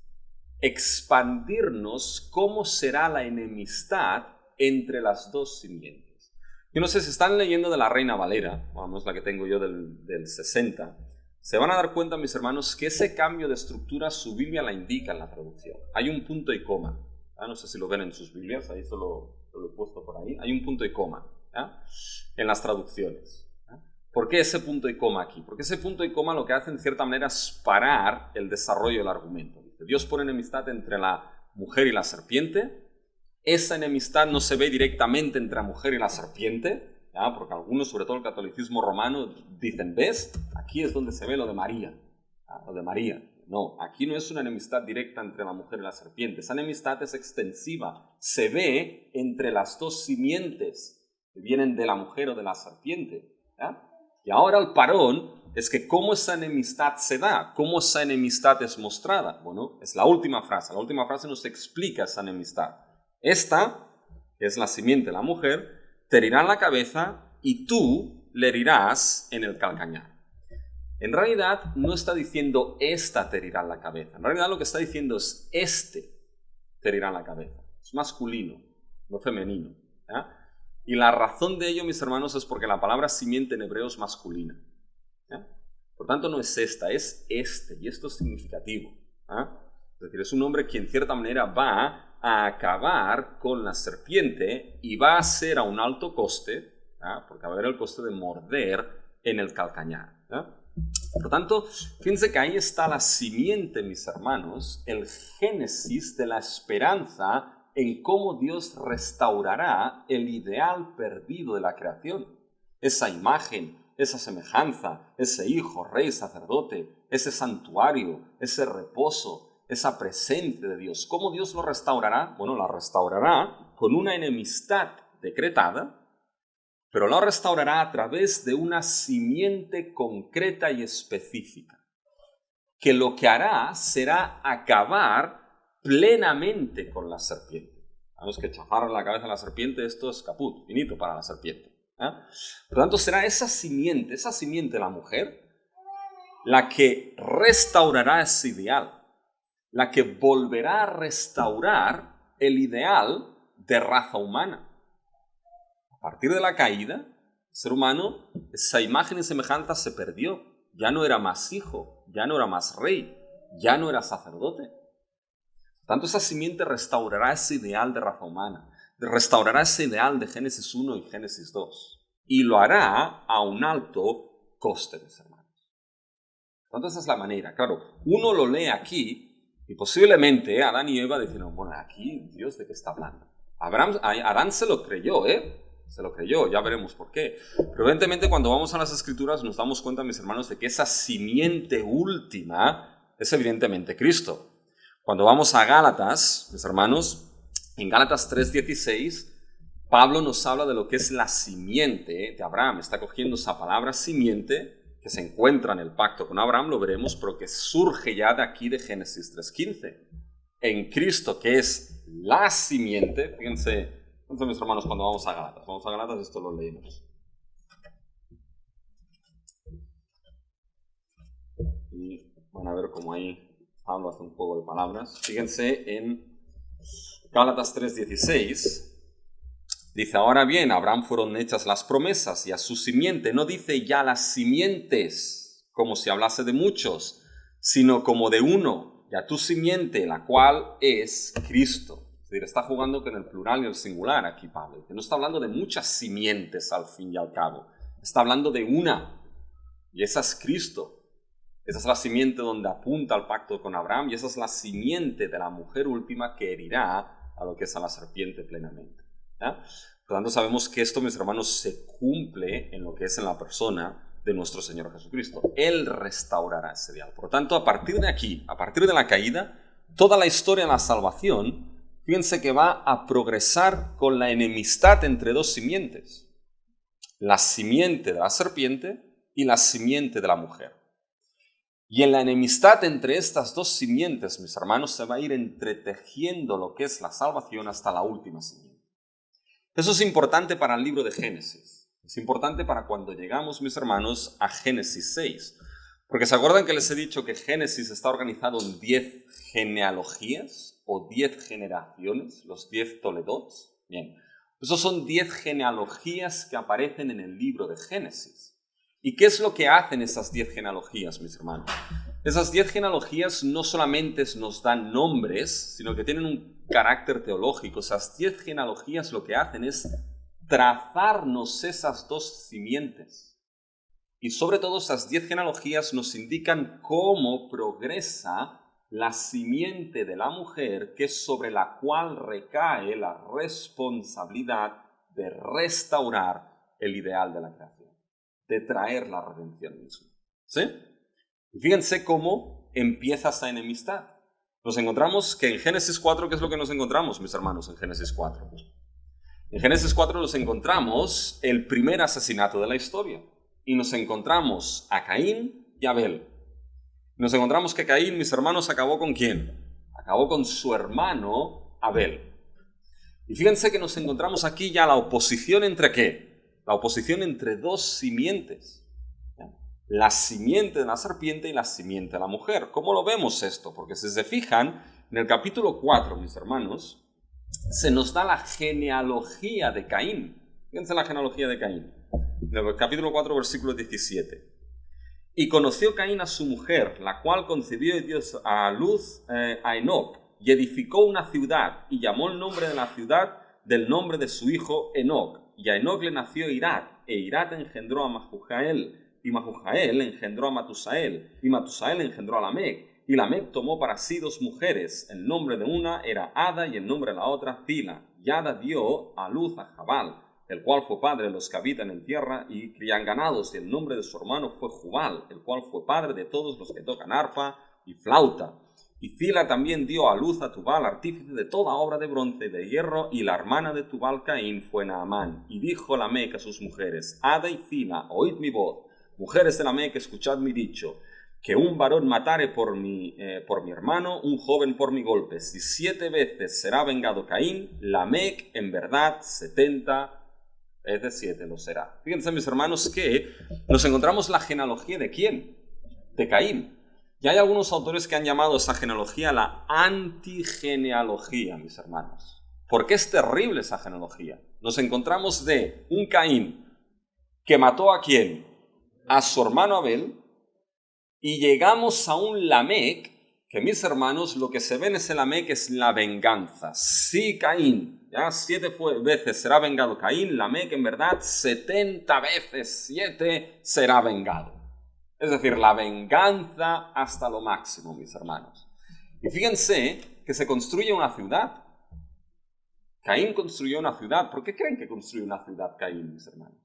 expandirnos cómo será la enemistad entre las dos simientes. Yo no sé si están leyendo de la Reina Valera, vamos, la que tengo yo del 60, se van a dar cuenta, mis hermanos, que ese cambio de estructura su Biblia la indica en la traducción. Hay un punto y coma. ¿Ya? No sé si lo ven en sus Biblias, ahí solo lo he puesto por ahí. Hay un punto y coma, ¿ya? En las traducciones. ¿Ya? ¿Por qué ese punto y coma aquí? Porque ese punto y coma lo que hace en cierta manera es parar el desarrollo del argumento. Dios pone enemistad entre la mujer y la serpiente. Esa enemistad no se ve directamente entre la mujer y la serpiente, ¿ya? Porque algunos, sobre todo el catolicismo romano, dicen, ¿ves? Aquí es donde se ve lo de María. ¿Ya? Lo de María. No, aquí no es una enemistad directa entre la mujer y la serpiente. Esa enemistad es extensiva. Se ve entre las dos simientes que vienen de la mujer o de la serpiente. ¿Ya? Y ahora el parón es que cómo esa enemistad se da, cómo esa enemistad es mostrada. Bueno, es la última frase. La última frase nos explica esa enemistad. Esta, que es la simiente de la mujer, te herirá en la cabeza y tú le herirás en el calcañar. En realidad no está diciendo esta te herirá en la cabeza. En realidad lo que está diciendo es este te herirá en la cabeza. Es masculino, no femenino. ¿Ya? Y la razón de ello, mis hermanos, es porque la palabra simiente en hebreo es masculina. ¿Ya? Por tanto no es esta, es este. Y esto es significativo. ¿Ya? Es decir, es un hombre que en cierta manera va a acabar con la serpiente y va a ser a un alto coste, ¿ya? Porque va a haber el coste de morder en el calcañar. ¿Ya? Por tanto, fíjense que ahí está la simiente, mis hermanos, el génesis de la esperanza en cómo Dios restaurará el ideal perdido de la creación. Esa imagen, esa semejanza, ese hijo, rey, sacerdote, ese santuario, ese reposo, esa presencia de Dios. ¿Cómo Dios lo restaurará? Bueno, la restaurará con una enemistad decretada, pero la restaurará a través de una simiente concreta y específica, que lo que hará será acabar plenamente con la serpiente. Vamos, que chafarle la cabeza a la serpiente, esto es caput, finito para la serpiente. ¿Eh? Por lo tanto, será esa simiente de la mujer, la que restaurará ese ideal, la que volverá a restaurar el ideal de raza humana. A partir de la caída, el ser humano, esa imagen y semejanza se perdió. Ya no era más hijo, ya no era más rey, ya no era sacerdote. Por tanto, esa simiente restaurará ese ideal de raza humana, restaurará ese ideal de Génesis 1 y Génesis 2. Y lo hará a un alto coste, mis hermanos. Por tanto, esa es la manera. Claro, uno lo lee aquí y posiblemente Adán y Eva decían, bueno, aquí Dios de qué está hablando. Adán se lo creyó, se lo creyó, ya veremos por qué. Pero evidentemente cuando vamos a las Escrituras nos damos cuenta, mis hermanos, de que esa simiente última es evidentemente Cristo. Cuando vamos a Gálatas, mis hermanos, en Gálatas 3:16, Pablo nos habla de lo que es la simiente de Abraham. Está cogiendo esa palabra simiente que se encuentra en el pacto con Abraham, lo veremos, pero que surge ya de aquí de Génesis 3:15. en Cristo, que es la simiente. Fíjense, mis hermanos, cuando vamos a Gálatas, esto lo leímos. Y van a ver cómo ahí Pablo hace un juego de palabras. Fíjense en Gálatas 3:16. Dice, ahora bien, a Abraham fueron hechas las promesas y a su simiente. No dice ya las simientes, como si hablase de muchos, sino como de uno, y a tu simiente, la cual es Cristo. Es decir, está jugando con el plural y el singular aquí Pablo, que no está hablando de muchas simientes al fin y al cabo, está hablando de una, y esa es Cristo. Esa es la simiente donde apunta al pacto con Abraham, y esa es la simiente de la mujer última que herirá a lo que es a la serpiente plenamente. ¿Ya? Por lo tanto, sabemos que esto, mis hermanos, se cumple en lo que es en la persona de nuestro Señor Jesucristo. Él restaurará ese dial. Por lo tanto, a partir de aquí, a partir de la caída, toda la historia de la salvación, fíjense que va a progresar con la enemistad entre dos simientes. La simiente de la serpiente y la simiente de la mujer. Y en la enemistad entre estas dos simientes, mis hermanos, se va a ir entretejiendo lo que es la salvación hasta la última simiente. Eso es importante para el libro de Génesis. Es importante para cuando llegamos, mis hermanos, a Génesis 6. Porque ¿se acuerdan que les he dicho que Génesis está organizado en 10 genealogías o 10 generaciones, los 10 Toledots? Bien, esos son 10 genealogías que aparecen en el libro de Génesis. ¿Y qué es lo que hacen esas 10 genealogías, mis hermanos? Esas 10 genealogías no solamente nos dan nombres, sino que tienen un carácter teológico. Esas 10 genealogías lo que hacen es trazarnos esas dos simientes. Y sobre todo esas 10 genealogías nos indican cómo progresa la simiente de la mujer, que es sobre la cual recae la responsabilidad de restaurar el ideal de la creación, de traer la redención misma. ¿Sí? Y fíjense cómo empieza esa enemistad. Nos encontramos que en Génesis 4, ¿qué es lo que nos encontramos, mis hermanos, en Génesis 4? En Génesis 4 nos encontramos el primer asesinato de la historia. Y nos encontramos a Caín y a Abel. Nos encontramos que Caín, mis hermanos, acabó ¿con quién? Acabó con su hermano Abel. Y fíjense que nos encontramos aquí ya la oposición entre ¿qué? La oposición entre dos simientes. La simiente de la serpiente y la simiente de la mujer. ¿Cómo lo vemos esto? Porque si se fijan, en el capítulo 4, mis hermanos, se nos da la genealogía de Caín. Fíjense la genealogía de Caín. En el capítulo 4, versículo 17. Y conoció Caín a su mujer, la cual concibió y dio a luz a Enoc, y edificó una ciudad, y llamó el nombre de la ciudad del nombre de su hijo Enoc. Y a Enoc le nació Irad, e Irad engendró a Mahujael, y Mahujael engendró a Matusael, y Matusael engendró a Lamec, y Lamec tomó para sí 2 mujeres, el nombre de una era Ada y el nombre de la otra Zila, y Ada dio a luz a Jabal, el cual fue padre de los que habitan en tierra y crían ganados, y el nombre de su hermano fue Jubal, el cual fue padre de todos los que tocan arpa y flauta. Y Zila también dio a luz a Tubal, artífice de toda obra de bronce y de hierro, y la hermana de Tubal, Caín, fue Naamán. Y dijo Lamec a sus mujeres, Ada y Zila, oíd mi voz, mujeres de Lamec, escuchad mi dicho, que un varón matare por mi hermano, un joven por mi golpe. Si 7 veces será vengado Caín, Lamec en verdad 70 veces 7 lo será. Fíjense, mis hermanos, que nos encontramos la genealogía de ¿quién? De Caín. Y hay algunos autores que han llamado esa genealogía la antigenealogía, mis hermanos. Porque es terrible esa genealogía. Nos encontramos de un Caín que mató ¿a quién? A su hermano Abel. Y llegamos a un Lamec, que mis hermanos, lo que se ve en ese Lamec es la venganza. Sí, Caín, ya 7 veces será vengado Caín, Lamec en verdad 70 veces 7 será vengado. Es decir, la venganza hasta lo máximo, mis hermanos. Y fíjense que se construye una ciudad. Caín construyó una ciudad. ¿Por qué creen que construyó una ciudad Caín, mis hermanos?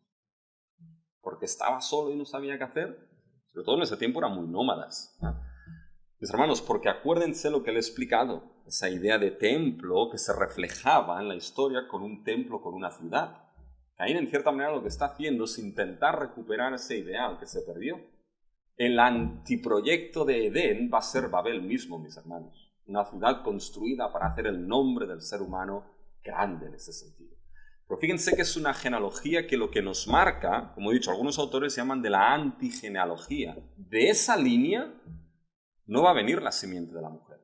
¿Porque estaba solo y no sabía qué hacer? Sobre todo en ese tiempo eran muy nómadas. Mis hermanos, porque acuérdense lo que le he explicado. Esa idea de templo que se reflejaba en la historia con un templo, con una ciudad. Caín, en cierta manera, lo que está haciendo es intentar recuperar ese ideal que se perdió. El antiproyecto de Edén va a ser Babel mismo, mis hermanos. una ciudad construida para hacer el nombre del ser humano grande en ese sentido. Pero fíjense que es una genealogía que lo que nos marca, como he dicho, algunos autores llaman de la antigenealogía. De esa línea no va a venir la simiente de la mujer.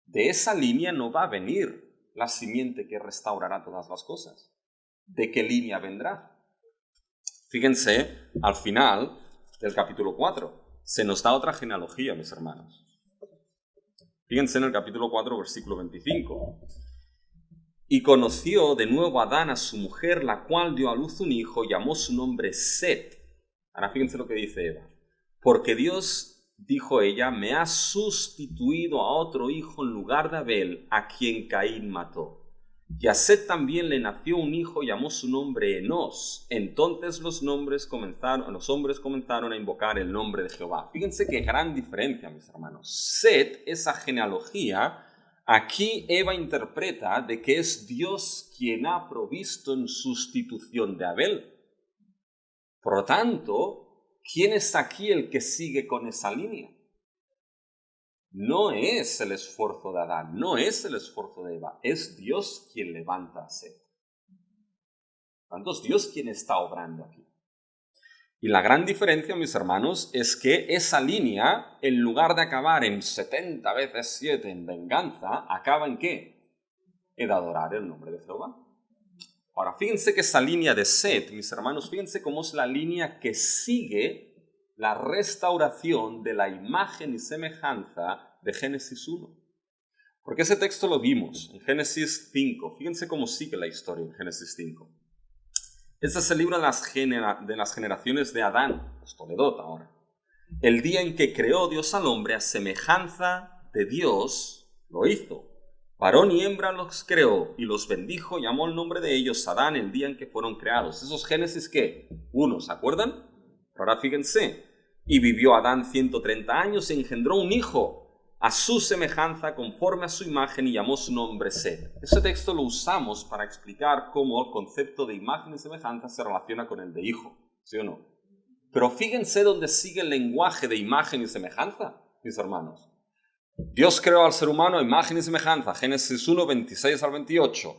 De esa línea no va a venir la simiente que restaurará todas las cosas. ¿De qué línea vendrá? Fíjense, al final del capítulo 4, se nos da otra genealogía, mis hermanos. Fíjense en el capítulo 4, versículo 25. Y conoció de nuevo Adán a su mujer, la cual dio a luz un hijo, y llamó su nombre Set. Ahora fíjense lo que dice Eva. Porque Dios, dijo ella, me ha sustituido a otro hijo en lugar de Abel, a quien Caín mató. Y a Set también le nació un hijo, y llamó su nombre Enos. Entonces los hombres comenzaron a invocar el nombre de Jehová. Fíjense qué gran diferencia, mis hermanos. Set, esa genealogía, aquí Eva interpreta de que es Dios quien ha provisto en sustitución de Abel. Por lo tanto, ¿quién es aquí el que sigue con esa línea? No es el esfuerzo de Adán, no es el esfuerzo de Eva, es Dios quien levanta a Set. Por lo tanto, es Dios quien está obrando aquí. Y la gran diferencia, mis hermanos, es que esa línea, en lugar de acabar en 70 veces 7 en venganza, acaba en ¿qué? En adorar el nombre de Jehová. Ahora, fíjense que esa línea de Set, mis hermanos, fíjense cómo es la línea que sigue la restauración de la imagen y semejanza de Génesis 1. Porque ese texto lo vimos en Génesis 5. Fíjense cómo sigue la historia en Génesis 5. Este es el libro de las generaciones de Adán, los Toledot ahora. El día en que creó Dios al hombre a semejanza de Dios, lo hizo. Varón y hembra los creó y los bendijo, llamó el nombre de ellos Adán el día en que fueron creados. ¿Esos Génesis qué? 1, ¿se acuerdan? Ahora fíjense. Y vivió Adán 130 años y engendró un hijo a su semejanza, conforme a su imagen, y llamó su nombre Set. Ese texto lo usamos para explicar cómo el concepto de imagen y semejanza se relaciona con el de hijo, ¿sí o no? Pero fíjense dónde sigue el lenguaje de imagen y semejanza, mis hermanos. Dios creó al ser humano a imagen y semejanza, Génesis 1, 26 al 28.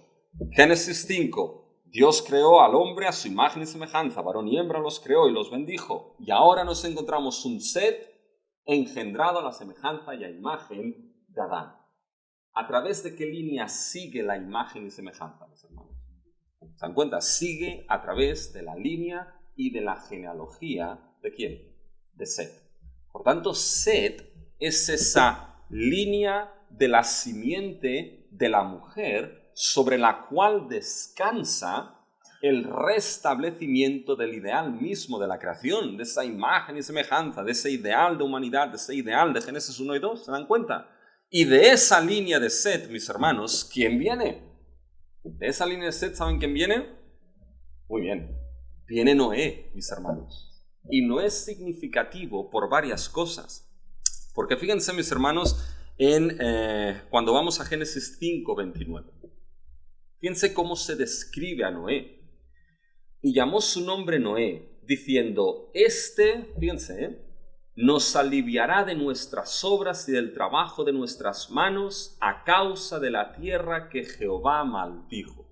Génesis 5, Dios creó al hombre a su imagen y semejanza, varón y hembra los creó y los bendijo. Y ahora nos encontramos un Set engendrado a la semejanza y a imagen de Adán. ¿A través de qué línea sigue la imagen y semejanza, mis hermanos? ¿Se dan cuenta? Sigue a través de la línea y de la genealogía ¿de quién? De Set. Por tanto, Set es esa línea de la simiente de la mujer sobre la cual descansa el restablecimiento del ideal mismo de la creación, de esa imagen y semejanza, de ese ideal de humanidad, de ese ideal de Génesis 1 y 2, ¿se dan cuenta? Y de esa línea de Set, mis hermanos, ¿quién viene? De esa línea de Set, ¿saben quién viene? Muy bien, viene Noé, mis hermanos. Y no es significativo por varias cosas. Porque fíjense, mis hermanos, cuando vamos a Génesis 5, 29. Fíjense cómo se describe a Noé. Y llamó su nombre Noé, diciendo, fíjense, nos aliviará de nuestras obras y del trabajo de nuestras manos a causa de la tierra que Jehová maldijo.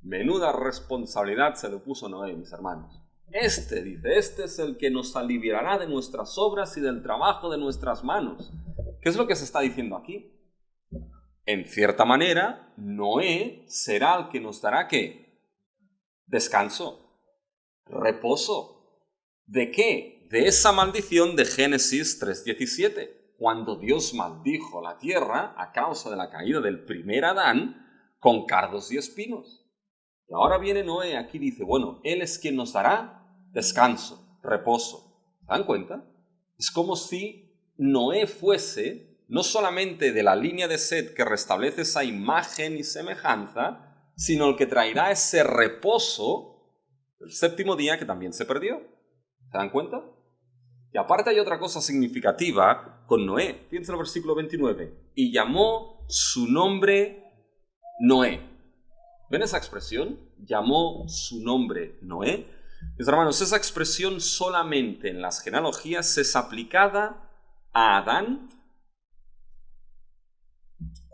Menuda responsabilidad se le puso Noé, mis hermanos. Este es el que nos aliviará de nuestras obras y del trabajo de nuestras manos. ¿Qué es lo que se está diciendo aquí? En cierta manera, Noé será el que nos dará ¿qué? Descanso, reposo. ¿De qué? De esa maldición de Génesis 3:17, cuando Dios maldijo la tierra a causa de la caída del primer Adán con cardos y espinos. Y ahora viene Noé, aquí dice, bueno, Él es quien nos dará descanso, reposo. ¿Se dan cuenta? Es como si Noé fuese no solamente de la línea de Set que restablece esa imagen y semejanza, sino el que traerá ese reposo el séptimo día que también se perdió. ¿Se dan cuenta? Y aparte hay otra cosa significativa con Noé. Fíjense el versículo 29. Y llamó su nombre Noé. ¿Ven esa expresión? Llamó su nombre Noé. Mis hermanos, esa expresión solamente en las genealogías es aplicada a Adán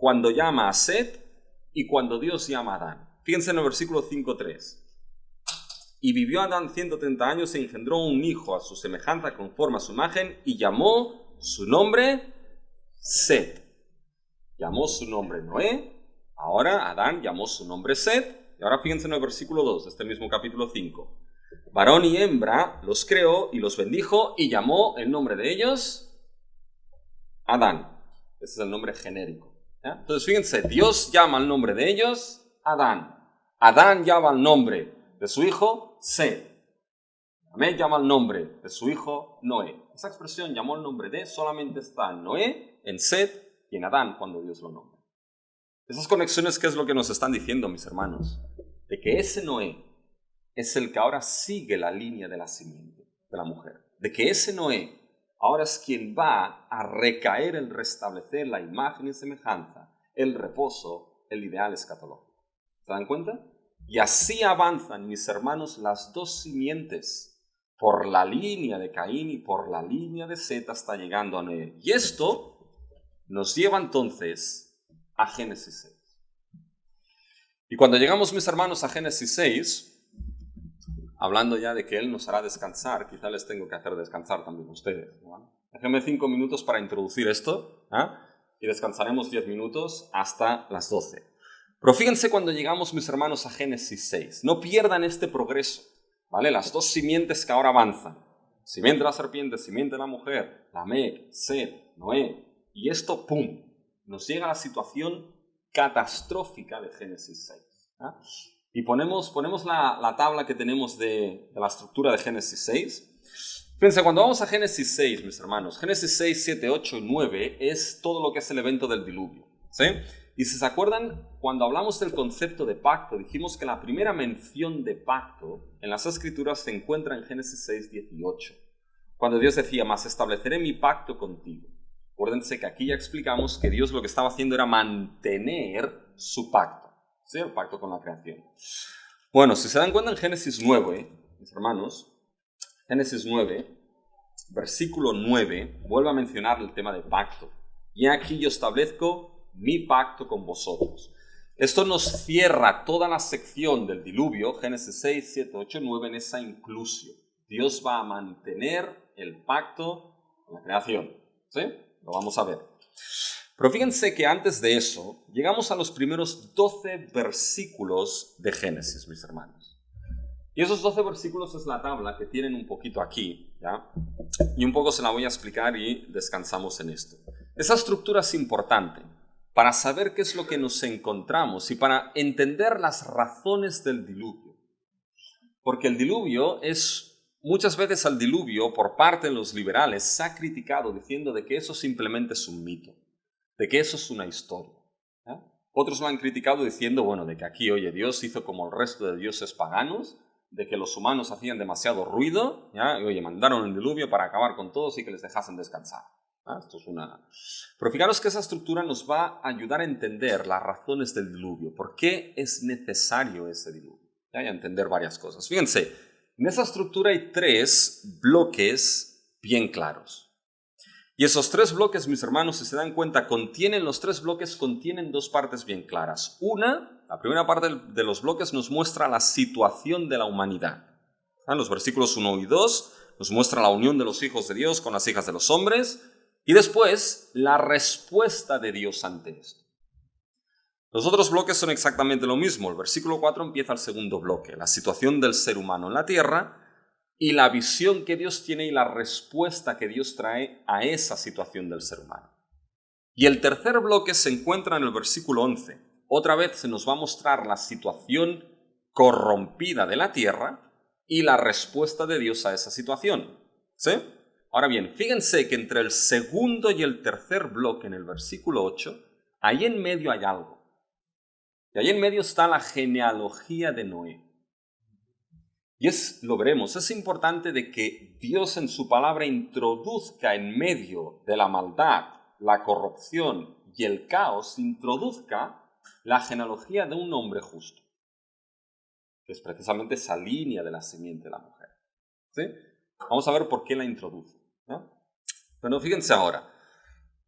cuando llama a Set y cuando Dios llama a Adán. Fíjense en el versículo 5.3. Y vivió Adán 130 años e engendró un hijo a su semejanza conforme a su imagen y llamó su nombre Set. Llamó su nombre Noé, ahora Adán llamó su nombre Set, y ahora fíjense en el versículo 2 de este mismo capítulo 5. Varón y hembra los creó y los bendijo y llamó el nombre de ellos Adán. Ese es el nombre genérico. ¿Ya? Entonces fíjense, Dios llama el nombre de ellos Adán. Adán llama el nombre de su hijo Set. Amé llama el nombre de su hijo Noé. Esa expresión llamó el nombre de solamente está en Noé, en Set y en Adán cuando Dios lo nombra. Esas conexiones, ¿qué es lo que nos están diciendo, mis hermanos? De que ese Noé es el que ahora sigue la línea de la simiente de la mujer. De que ese Noé ahora es quien va a recaer el restablecer la imagen y semejanza, el reposo, el ideal escatológico. ¿Se dan cuenta? Y así avanzan, mis hermanos, las dos simientes por la línea de Caín y por la línea de Set hasta llegando a Noé. Y esto nos lleva entonces a Génesis 6. Y cuando llegamos, mis hermanos, a Génesis 6, hablando ya de que Él nos hará descansar, quizá les tengo que hacer descansar también a ustedes, ¿no? Déjenme 5 minutos para introducir esto, y descansaremos 10 minutos hasta las 12. Pero fíjense cuando llegamos, mis hermanos, a Génesis 6. No pierdan este progreso, ¿vale? Las dos simientes que ahora avanzan. Simiente de la serpiente, simiente de la mujer, Lamec, Set, Noé. Y esto, ¡pum!, nos llega a la situación catastrófica de Génesis 6. Y ponemos la tabla que tenemos de la estructura de Génesis 6. Fíjense, cuando vamos a Génesis 6, mis hermanos, Génesis 6, 7, 8 y 9 es todo lo que es el evento del diluvio, ¿sí? Y si se acuerdan, cuando hablamos del concepto de pacto, dijimos que la primera mención de pacto en las Escrituras se encuentra en Génesis 6, 18. Cuando Dios decía, mas estableceré mi pacto contigo. Acuérdense que aquí ya explicamos que Dios lo que estaba haciendo era mantener su pacto. ¿Sí? El pacto con la creación. Bueno, si se dan cuenta en Génesis 9, mis hermanos, Génesis 9, versículo 9, vuelve a mencionar el tema de pacto. Y aquí yo establezco mi pacto con vosotros. Esto nos cierra toda la sección del diluvio, Génesis 6, 7, 8, 9, en esa inclusión. Dios va a mantener el pacto con la creación. ¿Sí? Lo vamos a ver. Pero fíjense que antes de eso, llegamos a los primeros 12 versículos de Génesis, mis hermanos. Y esos 12 versículos es la tabla que tienen un poquito aquí, ¿ya? Y un poco se la voy a explicar y descansamos en esto. Esa estructura es importante para saber qué es lo que nos encontramos y para entender las razones del diluvio. Porque el diluvio muchas veces al diluvio, por parte de los liberales, se ha criticado diciendo de que eso simplemente es un mito, de que eso es una historia. Otros lo han criticado diciendo, bueno, de que aquí, oye, Dios hizo como el resto de dioses paganos, de que los humanos hacían demasiado ruido, ¿ya? Y oye, mandaron el diluvio para acabar con todos y que les dejasen descansar. Esto es una... Pero fijaros que esa estructura nos va a ayudar a entender las razones del diluvio, por qué es necesario ese diluvio, ¿ya? Y a entender varias cosas. Fíjense, en esa estructura hay 3 bloques bien claros. Y esos 3 bloques, mis hermanos, si se dan cuenta, los 3 bloques contienen 2 partes bien claras. La primera parte de los bloques nos muestra la situación de la humanidad. En los versículos 1 y 2 nos muestra la unión de los hijos de Dios con las hijas de los hombres. Y después, la respuesta de Dios ante esto. Los otros bloques son exactamente lo mismo. El versículo 4 empieza el segundo bloque, la situación del ser humano en la tierra y la visión que Dios tiene y la respuesta que Dios trae a esa situación del ser humano. Y el tercer bloque se encuentra en el versículo 11. Otra vez se nos va a mostrar la situación corrompida de la tierra y la respuesta de Dios a esa situación. ¿Sí? Ahora bien, fíjense que entre el segundo y el tercer bloque en el versículo 8, ahí en medio hay algo. Y ahí en medio está la genealogía de Noé. Y lo veremos, es importante de que Dios en su palabra introduzca en medio de la maldad, la corrupción y el caos, introduzca la genealogía de un hombre justo, que es precisamente esa línea de la simiente de la mujer. ¿Sí? Vamos a ver por qué la introduce, ¿no? Pero fíjense ahora,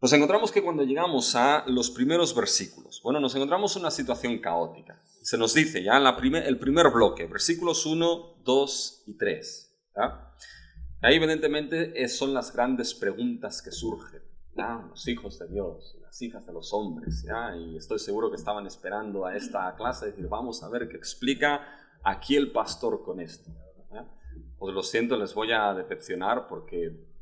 Nos encontramos que cuando llegamos a los primeros versículos, bueno, nos encontramos en una situación caótica. Se nos dice ya en el primer bloque, versículos 1, 2 y 3. ¿Ya? Ahí evidentemente son las grandes preguntas que surgen. ¿Ya? Los hijos de Dios, las hijas de los hombres. ¿Ya? Y estoy seguro que estaban esperando a esta clase, decir, vamos a ver qué explica aquí el pastor con esto. ¿Ya? Pues lo siento, les voy a decepcionar porque...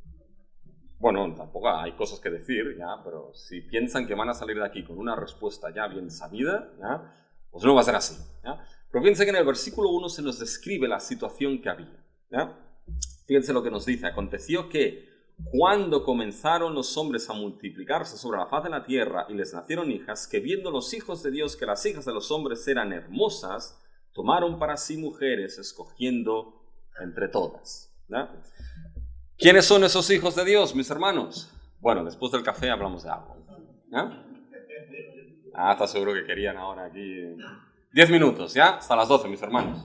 Bueno, tampoco hay cosas que decir, ¿ya? Pero si piensan que van a salir de aquí con una respuesta ya bien sabida, ¿ya? Pues no va a ser así, ¿ya? Pero fíjense que en el versículo 1 se nos describe la situación que había, ¿ya? Fíjense lo que nos dice. Aconteció que cuando comenzaron los hombres a multiplicarse sobre la faz de la tierra y les nacieron hijas, que viendo los hijos de Dios que las hijas de los hombres eran hermosas, tomaron para sí mujeres, escogiendo entre todas, ¿ya? ¿Quiénes son esos hijos de Dios, mis hermanos? Bueno, después del café hablamos de algo. ¿Ya? Está seguro que querían ahora aquí 10 minutos, ¿ya? Hasta las 12, mis hermanos.